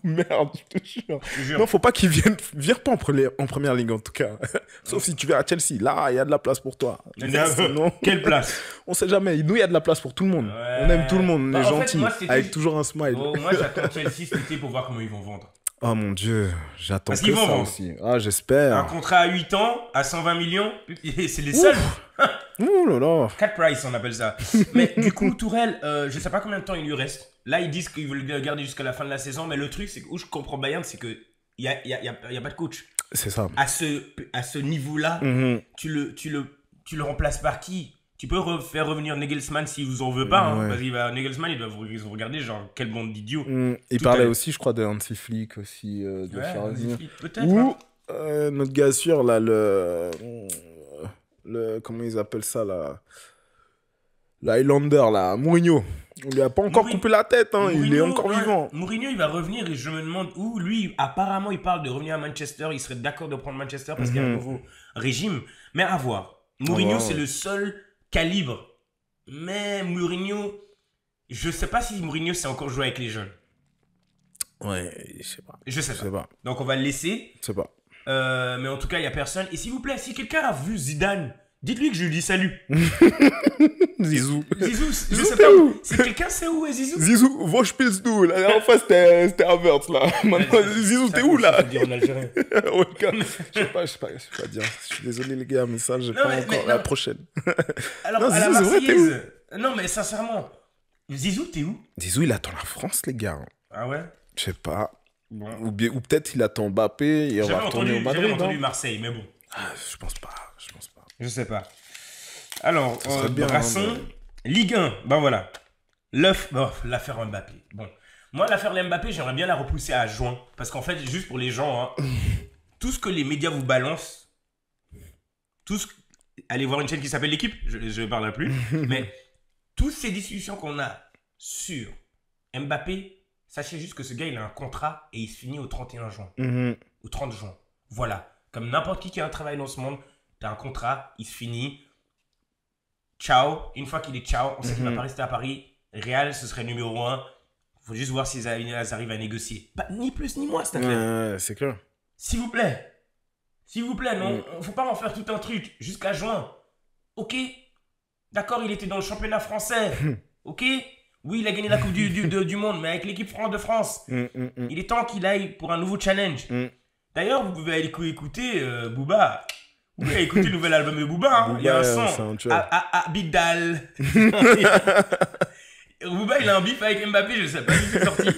Merde, je te jure. Non, faut pas qu'il vienne. Viens pas en première ligue, en tout cas. Sauf si tu viens à Chelsea. Là, il y a de la place pour toi. Sinon, quelle place? On sait jamais. Nous, il y a de la place pour tout le monde. Ouais. On aime tout le monde. On est gentil. Avec toujours un smile. Moi, j'attends Chelsea cet été pour voir comment ils vont vendre. Oh mon Dieu, j'attends que ça vendre. Aussi. Ah, j'espère. Un contrat à 8 ans, à 120 millions, c'est les seuls. Ouh là là. Cat price, on appelle ça. Mais du coup, Tourelle, je sais pas combien de temps il lui reste. Là, ils disent qu'ils veulent le garder jusqu'à la fin de la saison, mais le truc, c'est que où je comprends Bayern, c'est qu'il n'y a pas de coach. C'est ça. À ce niveau-là, tu le remplaces par qui? Tu peux faire revenir Nagelsmann s'il vous en veut pas. Hein, parce qu'il Nagelsmann, ils vont regarder, genre, quel bande d'idiots. Il parlait aussi, je crois, de Hansi Flick aussi, de faire revenir. Peut-être. Ou notre gars sûr, là, comment ils appellent ça, là, l'Highlander, là, Mourinho. On lui a pas encore coupé la tête, hein. Il est encore vivant. Mourinho, il va revenir et je me demande où. Lui, apparemment, il parle de revenir à Manchester. Il serait d'accord de prendre Manchester parce qu'il y a un nouveau régime. Mais à voir. Mourinho, c'est le seul calibre. Mais Mourinho, je sais pas si Mourinho sait encore jouer avec les jeunes. Ouais, je sais pas. Je sais pas. Donc, on va le laisser. Je sais pas. Mais en tout cas, il n'y a personne. Et s'il vous plaît, si quelqu'un a vu Zidane, dites-lui que je lui dis salut. Zizou. Zizou, je sais pas où. Si quelqu'un sait où est Zizou. Zizou, Vosspilsdoe. La dernière fois, c'était Havertz, là. Maintenant, Zizou, t'es où, là? Je dire en algérien. Ouais, je sais pas dire. Je suis désolé, les gars, mais ça, j'ai pas encore. La prochaine. Alors, non, à la Zizou, Marseillaise. Non, mais sincèrement, Zizou, t'es où? Zizou, il attend la France, les gars. Ah ouais? Je sais pas. Bon. Ou peut-être il attend Mbappé et on va retourner au Madrid. J'avais entendu Marseille, mais bon. Ah, je pense pas. Je sais pas. Alors, bien, Brasson, Ligue 1, ben voilà. L'affaire Mbappé. Bon, moi, l'affaire Mbappé, j'aimerais bien la repousser à juin. Parce qu'en fait, juste pour les gens, hein, tout ce que les médias vous balancent, allez voir une chaîne qui s'appelle L'équipe, je ne parlerai plus, mais toutes ces discussions qu'on a sur Mbappé, sachez juste que ce gars, il a un contrat et il se finit au 31 juin. Au 30 juin. Voilà. Comme n'importe qui a un travail dans ce monde, tu as un contrat, il se finit. Ciao. Une fois qu'il est ciao, on sait qu'il ne va pas rester à Paris. Real, ce serait numéro 1. Il faut juste voir s'ils arrivent à négocier. Pas, ni plus ni moins, cette affaire. C'est clair. S'il vous plaît. S'il vous plaît, non. Il ne faut pas en faire tout un truc jusqu'à juin. Ok. D'accord, il était dans le championnat français. Ok. Oui, il a gagné la Coupe du Monde, mais avec l'équipe de France. Il est temps qu'il aille pour un nouveau challenge. D'ailleurs, vous pouvez aller écouter Booba. Vous pouvez écouter le nouvel album de Booba. Hein. Booba, il y a un son. Bigdal. Booba, il a un bif avec Mbappé, je sais pas si c'est sorti.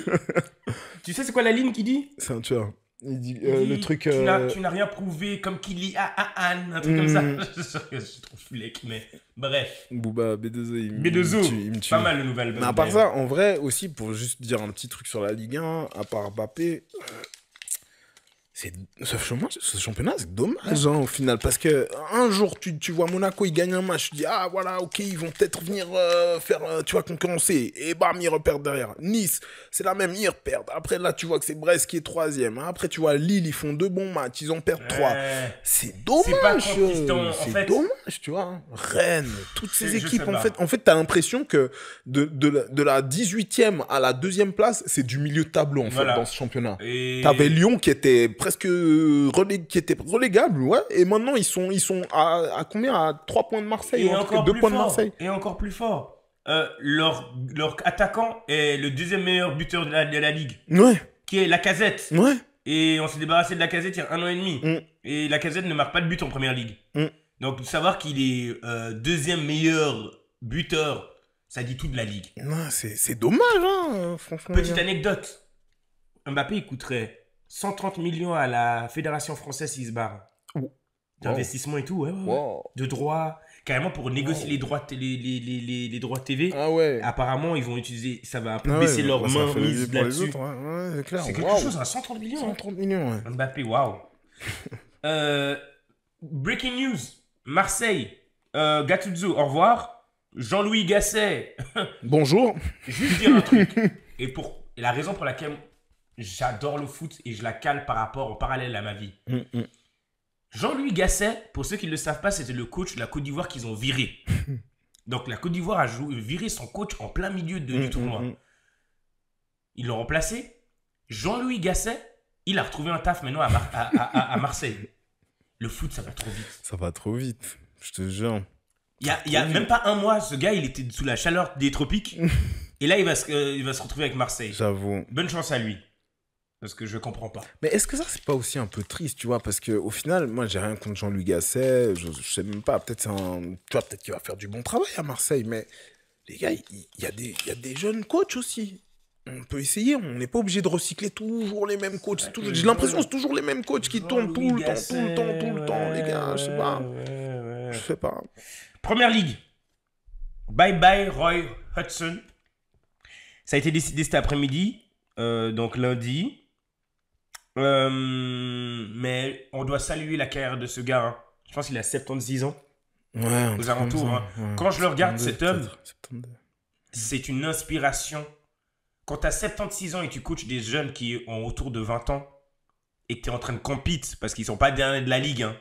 Tu sais, c'est quoi la ligne qu'il dit? C'est un tueur. Il dit, le truc. Tu n'as rien prouvé comme Kili Anne, un truc comme ça. Je suis sûr que je suis trop fulec, mais bref. Booba, B2O, il me tue. Pas mal le nouvel album. Mais à part ça, en vrai, aussi, pour juste dire un petit truc sur la Ligue 1, à part Mbappé, ce championnat, c'est dommage, hein, au final. Parce que un jour, tu vois Monaco, ils gagnent un match, tu dis, ah voilà, ok, ils vont peut-être venir faire, tu vois, concurrencer. Et bam, ils reperdent derrière. Nice, c'est la même, ils reperdent. Après, là, tu vois que c'est Brest qui est 3e. Après, tu vois, Lille, ils font 2 bons matchs, ils en perdent 3. C'est dommage. C'est pas consistant, c'est dommage, tu vois. Hein. Rennes, toutes ces équipes, en fait, t'as l'impression que de la 18e à la 2e place, c'est du milieu de tableau, en fait, dans ce championnat. T'avais Lyon qui était presque relégable, ouais, et maintenant ils sont à combien, à 3 points de Marseille, et encore 2 points de Marseille. Et encore plus fort, leur attaquant est le 2e meilleur buteur de la ligue, ouais, qui est Lacazette, ouais, et on s'est débarrassé de Lacazette il y a 1 an et demi, et Lacazette ne marque pas de but en première ligue, donc savoir qu'il est 2e meilleur buteur, ça dit tout de la ligue. Non, c'est dommage, hein, franchement. Petite anecdote, Mbappé il coûterait 130 millions à la Fédération française s'il se barre. D'investissement et tout, ouais. De droits, carrément pour négocier les droits les droits TV. Ah ouais. Apparemment, ils vont utiliser, ça va baisser leurs mains mises là-dessus. C'est clair. C'est quelque chose à 130 millions. 130 millions, ouais. Mbappé, waouh. Breaking news, Marseille, Gattuso, au revoir. Jean-Louis Gasset. Bonjour. Juste dire un truc. Et la raison pour laquelle j'adore le foot et je la cale par rapport en parallèle à ma vie. Jean-Louis Gasset, pour ceux qui ne le savent pas, c'était le coach de la Côte d'Ivoire qu'ils ont viré. Donc la Côte d'Ivoire a viré son coach en plein milieu du tournoi. Ils l'ont remplacé. Jean-Louis Gasset, il a retrouvé un taf maintenant à Marseille. Le foot, ça va trop vite. Ça va trop vite, je te jure. Il y a même pas un mois, ce gars, il était sous la chaleur des tropiques. Et là, il va se retrouver avec Marseille. J'avoue. Bonne chance à lui. Parce que je comprends pas. Mais est-ce que ça, c'est pas aussi un peu triste, tu vois? Parce qu'au final, moi, j'ai rien contre Jean-Louis Gasset. Je sais même pas. Peut-être tu vois, peut-être qu'il va faire du bon travail à Marseille. Mais les gars, il y a des jeunes coachs aussi. On peut essayer. On n'est pas obligé de recycler toujours les mêmes coachs. J'ai l'impression que c'est toujours les mêmes coachs qui tournent tout le temps, les gars. Je sais pas. Je sais pas. Première ligue. Bye bye Roy Hudson. Ça a été décidé cet après-midi. Donc lundi. Mais on doit saluer la carrière de ce gars. Hein. Je pense qu'il a 76 ans. Ouais, aux alentours. Hein. Ouais. Quand je le regarde, cet homme, 72. c'est une inspiration. Quand tu as 76 ans et tu coaches des jeunes qui ont autour de 20 ans et que tu es en train de compete, parce qu'ils sont pas derniers de la ligue, hein.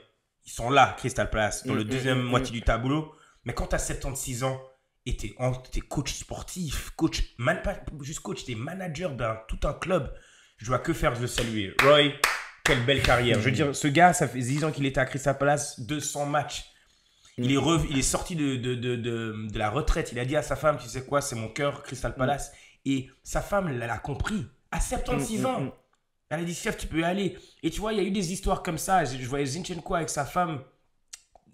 Ils sont là, Crystal Palace, dans le deuxième moitié du tableau. Mais quand tu as 76 ans et tu es coach sportif, pas juste coach, tu es manager d'un tout un club, je dois que faire de le saluer. Roy, quelle belle carrière. Je veux dire, ce gars, ça fait 10 ans qu'il était à Crystal Palace, 200 matchs. Il est sorti de la retraite. Il a dit à sa femme, tu sais quoi, c'est mon cœur, Crystal Palace. Et sa femme, elle a compris. À 76 ans. Elle a dit, chef, tu peux y aller. Et tu vois, il y a eu des histoires comme ça. Je voyais Zinchenko avec sa femme.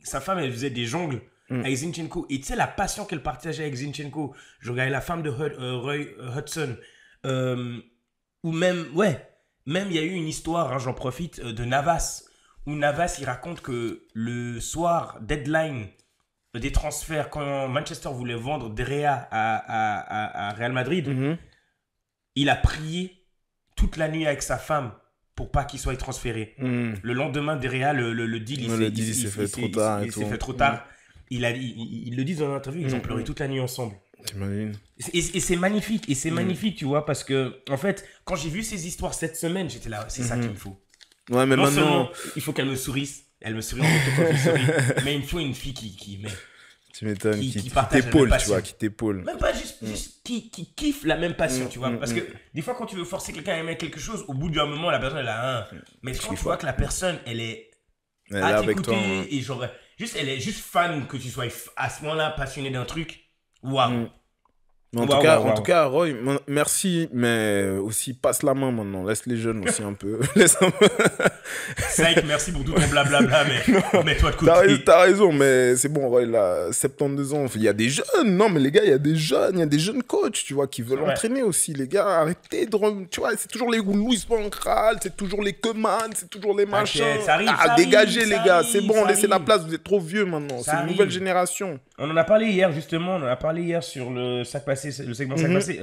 Sa femme, elle faisait des jongles avec Zinchenko. Et tu sais, la passion qu'elle partageait avec Zinchenko. Je regardais la femme de Roy Hudson. Ou même, même il y a eu une histoire, hein, j'en profite, de Navas. Où Navas, il raconte que le soir, deadline des transferts, quand Manchester voulait vendre De Gea à Real Madrid, il a prié toute la nuit avec sa femme pour pas qu'il soit transféré. Le lendemain, De Gea, le deal, il s'est fait trop tard. Ils le disent dans l'interview, ils ont pleuré toute la nuit ensemble. T'imagines? Et c'est magnifique, magnifique, tu vois, parce que, en fait, quand j'ai vu ces histoires cette semaine, j'étais là, c'est ça qu'il me faut. Ouais, mais non maintenant... seulement il faut qu'elle me sourisse, elle me sourit en retour quand je souris, mais il me faut une fille qui tu m'étonnes, qui partage t'épaule, la même tu vois, passion. qui t'épaule. Même pas juste qui kiffe la même passion, tu vois. Parce que des fois, quand tu veux forcer quelqu'un à aimer quelque chose, au bout d'un moment, la personne, elle a un. Mais quand tu vois que la personne, elle est à t'écouter, et genre, elle est juste fan que tu sois à ce moment-là passionné d'un truc, waouh. En tout cas, Roy, merci, mais aussi passe la main maintenant. Laisse les jeunes aussi un peu. C'est vrai, merci pour tout ton blablabla, mais mets-toi de côté. T'as raison, mais c'est bon, Roy, il a 72 ans. Il y a des jeunes, non, mais les gars, il y a des jeunes coachs, tu vois, qui veulent entraîner aussi. Les gars, arrêtez de... Tu vois, c'est toujours les Louis Van Gaal, c'est toujours les Koeman, c'est toujours les machins. Ça arrive, dégagez, les gars, c'est bon, laissez la place, vous êtes trop vieux maintenant. C'est une nouvelle génération. On en a parlé hier, justement, sur le sac passé, le segment sac passé,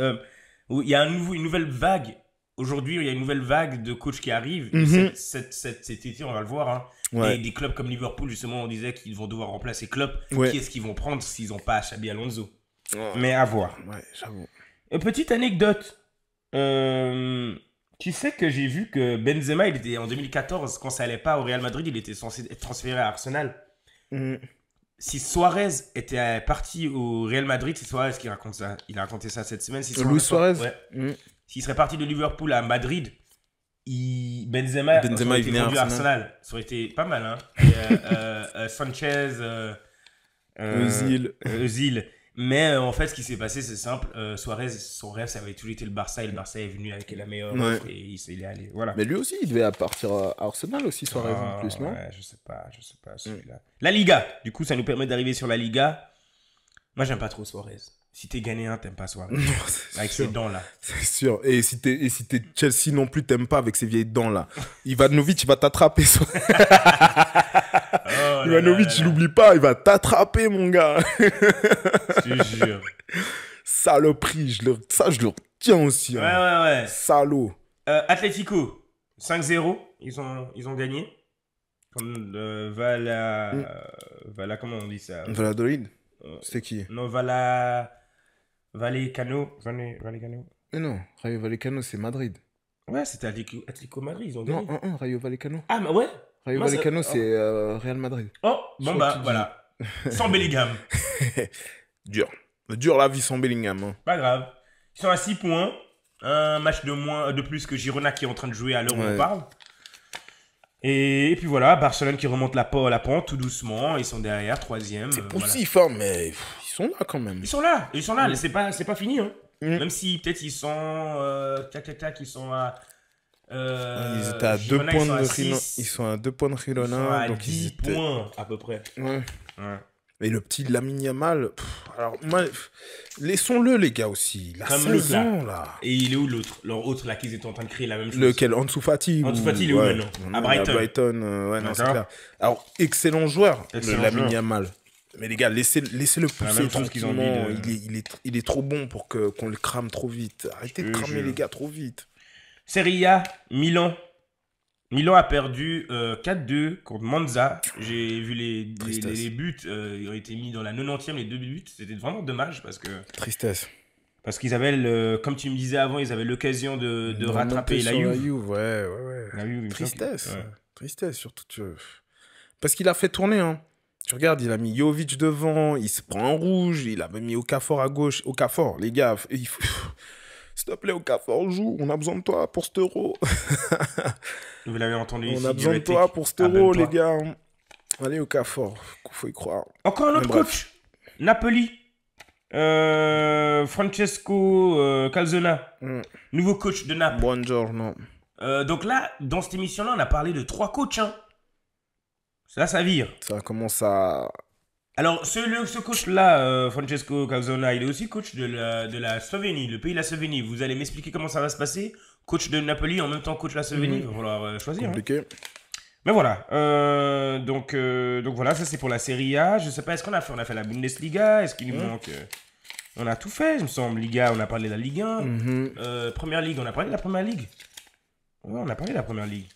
où il y a une nouvelle vague. Aujourd'hui, il y a une nouvelle vague de coachs qui arrivent. Cet été, on va le voir. Hein. Ouais. Des clubs comme Liverpool, justement, on disait qu'ils vont devoir remplacer Klopp. Ouais. Qui est-ce qu'ils vont prendre s'ils n'ont pas Xabi Alonso? Mais à voir. Ouais, j'avoue. Petite anecdote. Tu sais que j'ai vu que Benzema, il était en 2014, quand ça allait pas au Real Madrid, il était censé être transféré à Arsenal. Si Suarez était parti au Real Madrid, c'est Suarez qui raconte ça. Il a raconté ça cette semaine. Luis Suarez. Ouais. S'il serait parti de Liverpool à Madrid, Benzema aurait été vendu à Arsenal. Ça aurait été pas mal. Hein. Sanchez, Özil. Mais en fait, ce qui s'est passé, c'est simple. Suarez, son rêve, ça avait toujours été le Barça. Et le Barça est venu avec la meilleure offre et il est allé. Voilà. Mais lui aussi, il devait partir à Arsenal aussi, Suarez en plus, non? Ouais, je sais pas celui-là. La Liga. Du coup, ça nous permet d'arriver sur la Liga. Moi, j'aime pas trop Suarez. Si t'es Ghanéen, t'aimes pas Suarez. Non, avec ses dents là. C'est sûr. Et si t'es Chelsea non plus, t'aimes pas avec ses vieilles dents là. Ivanovic, il va t'attraper. Ivanovic, il l'oublie pas, il va t'attraper, mon gars. Je te jure. Saloperie, ça je le retiens aussi. Hein. Ouais. Salaud. Atlético, 5-0, ils ont gagné. Comme Vala, comment on dit ça? Valladolid. C'était qui? Non, Vallecano. Mais non, Rayo Vallecano, c'est Madrid. Ouais, c'était Atlético Madrid, ils ont gagné. Non, Rayo Vallecano. Ah, mais ouais. Rayo Vallecano, c'est Real Madrid. Oh, bon voilà. Sans Bellingham. Dur la vie sans Bellingham. Hein. Pas grave. Ils sont à 6 points. Un match de plus que Girona qui est en train de jouer à l'heure où on parle. Et puis voilà, Barcelone qui remonte la pente tout doucement. Ils sont derrière, 3e. C'est poussif, hein, mais ils sont là quand même. Ils sont là. C'est pas fini. Hein. Même si peut-être ils sont... ils sont à... ils étaient à 2 points de Girona. Ils sont à 2 points de Girona. Ils sont à donc 10 points à peu près. Ouais. Et le petit Lamine Yamal, alors moi, laissons-le les gars aussi. Il a 16 ans là. Et il est où l'autre? L'autre là qu'ils étaient en train de créer la même chose. Lequel? Ansu Fati? Ansu Fati, il est où maintenant? À Brighton. À Brighton, non, c'est clair. Alors, excellent joueur, le Lamine Yamal. Mais les gars, laissez-le pousser tranquillement. Il est trop bon pour qu'on le crame trop vite. Arrêtez de cramer les gars trop vite. Serie A, Milan. Milan a perdu 4-2 contre Monza. J'ai vu Tristesse. les buts, ils ont été mis dans la 90e, les 2 buts. C'était vraiment dommage Tristesse. parce qu'ils avaient, comme tu me disais avant, ils avaient l'occasion de rattraper la sur la Juve. Juve, ouais. La Juve, il me semble Tristesse. ouais. Tristesse, surtout. Parce qu'il a fait tourner, hein. Tu regardes, il a mis Jovic devant, il se prend en rouge, il avait mis Okafor à gauche. Okafor, les gars, s'il te plaît, Okafor, joue, on a besoin de toi pour cet euro. Vous l'avez entendu On ici. a besoin de Diuretic. toi pour cet euro, Abonne-toi. les gars. Allez, Okafor, faut y croire. Encore un autre Mais bref. coach. Napoli. Francesco Calzona. Nouveau coach de Naples. Buongiorno. Donc là, dans cette émission-là, on a parlé de 3 coachs. Hein. Là, ça vire. Ça commence à... Alors, ce coach-là, Francesco Calzona, il est aussi coach de la Slovénie, le pays de la Slovénie. Vous allez m'expliquer comment ça va se passer. Coach de Napoli, en même temps coach de la Slovénie. Il va falloir choisir. Hein. compliqué. Mais voilà. Donc voilà, ça c'est pour la Serie A. Je sais pas, est-ce qu'on a fait? On a fait la Bundesliga. Est-ce qu'il nous manque on a tout fait, il me semble. Liga, on a parlé de la Ligue 1. Première Ligue, on a parlé de la Première Ligue. Ouais, on a parlé de la Première Ligue.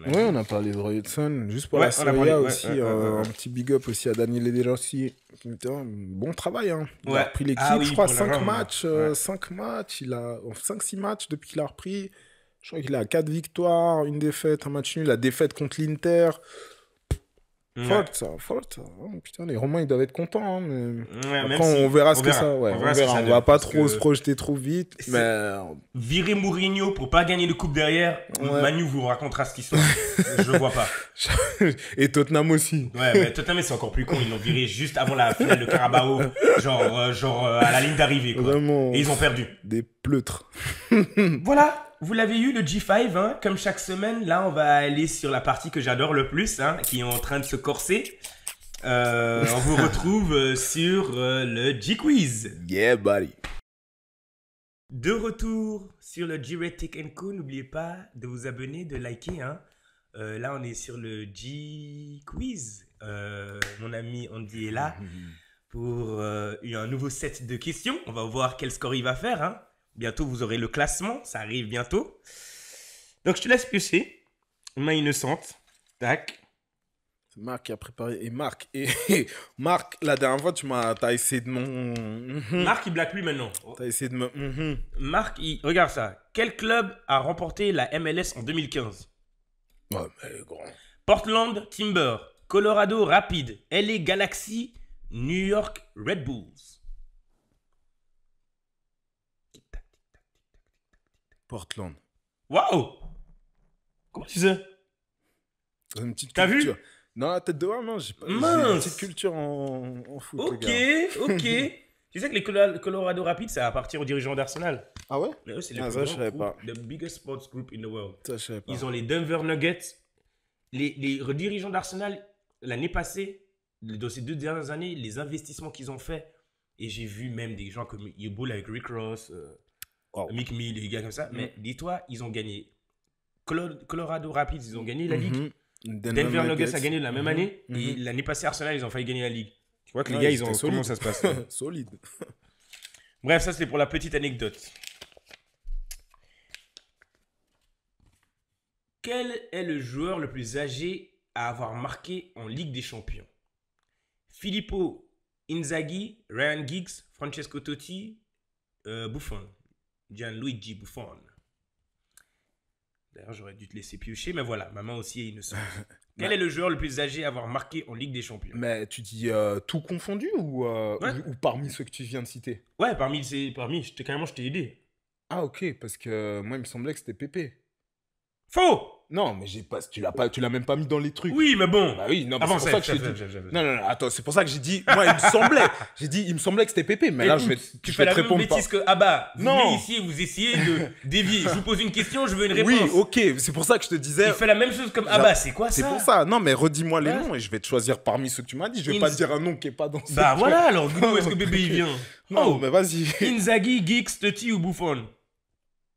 Ouais, on a parlé de Roy Hudson. Juste pour Ouais, la on a Serie parlé, A ouais, aussi, ouais. un petit big up aussi à Daniele De Rossi. Putain, bon travail, hein. Il Ouais. a repris l'équipe, Ah oui, je crois, pour la 5 Rome, matchs. ouais. 5 matchs, il a 5-6 matchs depuis qu'il a repris. Je crois qu'il a 4 victoires, une défaite, un match nul. La défaite contre l'Inter. Ouais. Forte, ça, forte. Ça. Oh, putain, les Romains, ils doivent être contents. Hein, mais... Ouais, Après, même si- on verra ce on que verra. ça... Ouais, On on verra ce que verra. ça On donne, va pas parce trop que se projeter trop vite. c'est- Mais... Virer Mourinho pour pas gagner de coupe derrière. Ouais. Manu vous racontera cette histoire. Je vois pas. Et Tottenham aussi. Ouais, mais Tottenham, c'est encore plus con. Ils l'ont viré juste avant la finale de Carabao. Genre à la ligne d'arrivée, quoi. Vraiment. Et ils ont perdu. Des pleutres. Voilà, vous l'avez eu, le G5, hein, comme chaque semaine. Là, on va aller sur la partie que j'adore le plus, hein, qui est en train de se corser. On vous retrouve sur le G-Quiz. Yeah, buddy. De retour sur le G-Ratic & Co. N'oubliez pas de vous abonner, de liker. Hein. Là, on est sur le G-Quiz. Mon ami Andy est là pour un nouveau set de questions. On va voir quel score il va faire. Hein. Bientôt, vous aurez le classement. Ça arrive bientôt. Donc, je te laisse piocher. Main innocente. Tac. C'est Marc qui a préparé. Et Marc, Marc, la dernière fois, t'as essayé de Marc, il blague plus maintenant. T'as essayé de me. Marc, regarde ça. Quel club a remporté la MLS en 2015? Ouais, mais grand. Portland Timber, Colorado Rapid, LA Galaxy, New York Red Bulls. Portland. Waouh! Comment tu sais? J'ai une petite T'as vu? culture. Non, la tête de ouais, non, j'ai pas. J'ai Mince. une petite culture en foot. Ok, les gars. ok. Tu sais que les Colorado Rapid, ça appartient aux dirigeants d'Arsenal. Ah ouais? Mais eux, c'est le Ah, plus ça, je grand savais groupe, the biggest sports group in the world. Ça, je savais pas. Ils ont les Denver Nuggets. Les dirigeants d'Arsenal, l'année passée, dans ces 2 dernières années, les investissements qu'ils ont fait, et j'ai vu même des gens comme Yeboul avec Rick Ross, Wow. Mick Mill, des gars comme ça. Mais dis-toi, ils ont gagné. Colorado Rapids, ils ont gagné la Ligue. Denver Nuggets a gagné la même année. Et l'année passée, Arsenal, ils ont failli gagner la Ligue. Tu vois que les Ouais, gars, ils étaient solides. comment ça se passe. Solide. Bref, ça, c'est pour la petite anecdote. Quel est le joueur le plus âgé à avoir marqué en Ligue des Champions? Filippo Inzaghi, Ryan Giggs, Francesco Totti, Buffon. Gianluigi Buffon. D'ailleurs, j'aurais dû te laisser piocher, mais voilà, ma main aussi est innocente. Quel est le joueur le plus âgé à avoir marqué en Ligue des Champions? Mais tu dis tout confondu ou parmi ceux que tu viens de citer? Ouais, parmi, carrément, je t'ai aidé. Ah, ok, parce que moi, il me semblait que c'était Pépé. Faux! Non, mais j'ai pas, tu l'as même pas mis dans les trucs. Oui, mais bon. Bah oui, non, mais Avant, c'est pour ça que je t'ai dit. j'avais. Non, attends, c'est pour ça que j'ai dit. Moi, il me semblait. Il me semblait que c'était Pépé, mais là, Écoute, je fais vais la te même répondre pas. bêtise que Abba. Vous Non. venez ici et vous essayez de dévier. Je vous pose une question, je veux une réponse. Oui, ok, c'est pour ça que je te disais. Il fait la même chose comme Abba, c'est quoi ça? C'est pour ça. Non, mais redis-moi les Ouais. noms et je vais te choisir parmi ceux que tu m'as dit. Je vais pas te dire un nom qui est pas dans ce. Bah voilà, alors d'où est-ce que bébé il vient? Non, mais vas-y. Inzaghi, Giggs, Totti ou Buffon?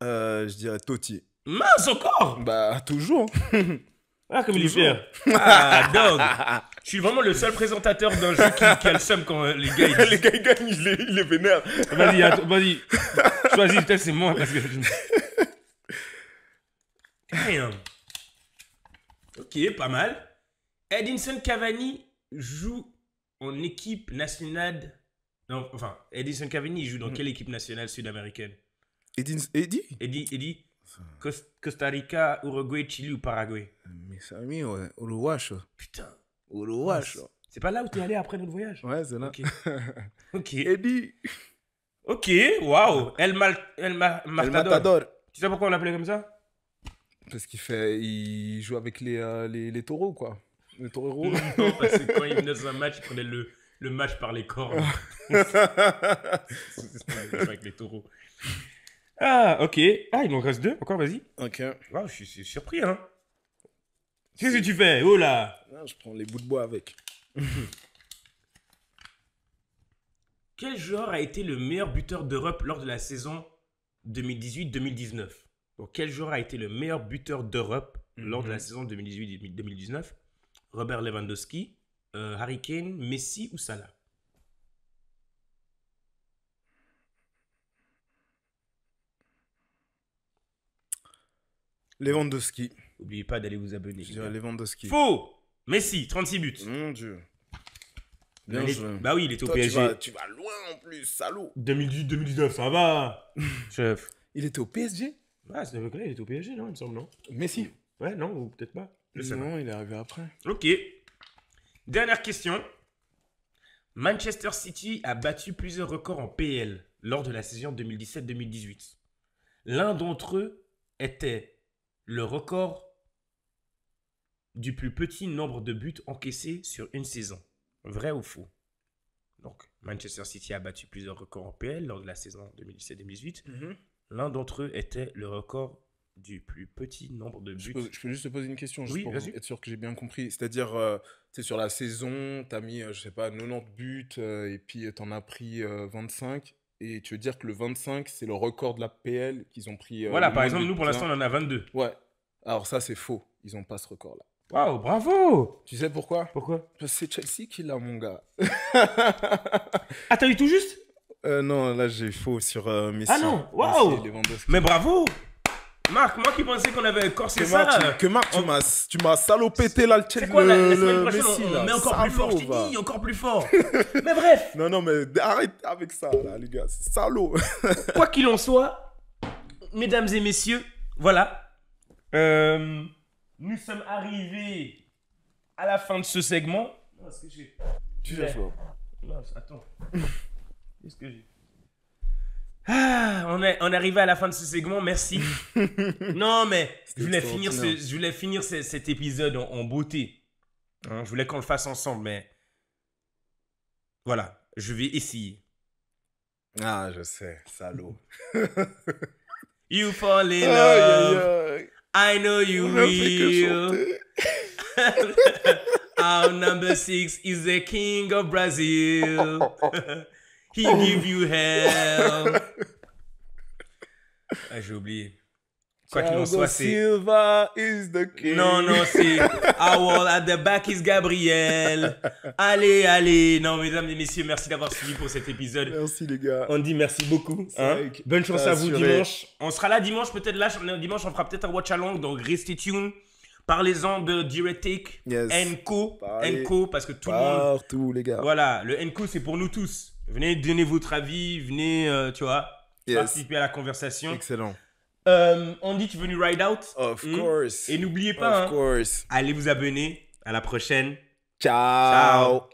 Je dirais Totti. Mince encore! Bah, toujours. Ah, comme il est fier. Ah, dog. Je suis vraiment le seul présentateur d'un jeu qui a le seum quand les gars ils disent... Les gars, ils gagnent, il est vénère. Vas-y. Choisis, peut-être c'est moi parce que... Damn. Ok, pas mal. Edinson Cavani joue en équipe nationale. Non, enfin, Edinson Cavani il joue dans quelle équipe nationale sud-américaine? Eddie? Costa Rica, Uruguay, Chili ou Paraguay? Mes amis, ouais. Uruguayo. Putain. Uruguayo. C'est pas là où t'es allé après notre voyage? Ouais, c'est là. Ok. Ok. Eddie. Ok, waouh. El Matador. Tu sais pourquoi on l'appelait comme ça? Parce il joue avec les taureaux, quoi. Les taureaux. Non, parce que quand il venait dans un match, il prenait le match par les cornes. C'est ce qu'on avait fait avec les taureaux. Ah, ok. Ah, il en reste 2. Encore, vas-y. Ok. Wow, je suis surpris, hein. Qu'est-ce que tu fais? Oh là. Ah, je prends les bouts de bois avec. Quel joueur a été le meilleur buteur d'Europe lors de la saison 2018-2019? Donc, quel joueur a été le meilleur buteur d'Europe lors de la saison 2018-2019? Robert Lewandowski, Harry Kane, Messi ou Salah? Lewandowski. N'oubliez pas d'aller vous abonner. Je dirais Lewandowski. Faux! Messi, 36 buts. Mon Dieu. Bien Bien joué. joué. Bah oui, il était au Toi, PSG. tu vas loin en plus, salaud. 2018-2019, ça va. Chef. Il était au PSG? Ah, c'est il était au PSG, non, il me semble, non? Messi? Ouais, non, ou peut-être pas. Je sais pas. Non, il est arrivé après. Ok. Dernière question. Manchester City a battu plusieurs records en PL lors de la saison 2017-2018. L'un d'entre eux était le record du plus petit nombre de buts encaissés sur une saison. Vrai ou faux? Donc, Manchester City a battu plusieurs records en PL lors de la saison 2017-2018. L'un d'entre eux était le record du plus petit nombre de buts. Je peux juste te poser une question, juste Oui, pour vas-y. être sûr que j'ai bien compris. C'est-à-dire, tu sais, sur la saison, tu as mis, je sais pas, 90 buts et puis tu en as pris 25. Et tu veux dire que le 25, c'est le record de la PL qu'ils ont pris. Voilà, le par moins de exemple, buts nous, pour l'instant, on en a 22. Ouais. Alors ça, c'est faux. Ils n'ont pas ce record-là. Waouh, bravo! Tu sais pourquoi? Pourquoi? Parce que c'est Chelsea qui l'a, mon gars. Ah, t'as eu tout juste? Non, là, j'ai faux sur Messi. Ah non, waouh! Messi et Lewandowski. Mais bravo! Marc, moi qui pensais qu'on avait corsé ça. Marc, tu m'as salopété là, le Chelsea. C'est quoi, la semaine prochaine, Messi, on là. met encore plus fort, je t'ai Salaud, dit, encore plus fort. Mais bref, Non, mais arrête avec ça, là, les gars. C'est salaud. quoi qu'il en soit, mesdames et messieurs, voilà. Nous sommes arrivés à la fin de ce segment. Non, est-ce que j'ai... Tu sais quoi? Non, attends. Qu'est-ce que j'ai... Ah, on est arrivé à la fin de ce segment, merci. Non, mais je voulais finir cet épisode en beauté. Hein, je voulais qu'on le fasse ensemble, mais... Voilà, je vais essayer. Ah, je sais, salaud. You fall in Aïe, love, aïe, aïe. I know you On ne fait que will. chanter. Our number 6 is the king of Brazil. He give you hell. Ah, j'ai oublié. Quoi qu'il en soit, c'est... Silva is the king. Non, c'est... Our at the back is Gabriel. Allez. Non, mesdames et messieurs, merci d'avoir suivi pour cet épisode. Merci, les gars. On dit merci beaucoup. Hein. vrai que Bonne chance t'as à vous assuré. dimanche. On sera là dimanche, peut-être là. Dimanche, on fera peut-être un watch along. Donc, restez tuned. Parlez-en de Diuretic, Yes. Enco, Parlez parce que tout le monde... Partout, les gars. Voilà, le Enco, c'est pour nous tous. Venez donner votre avis, venez, tu vois, Yes. participer à la conversation. Excellent. Andy, tu veux nous ride out? Of course. Et n'oubliez pas, Of course. allez vous abonner. À la prochaine. Ciao. Ciao.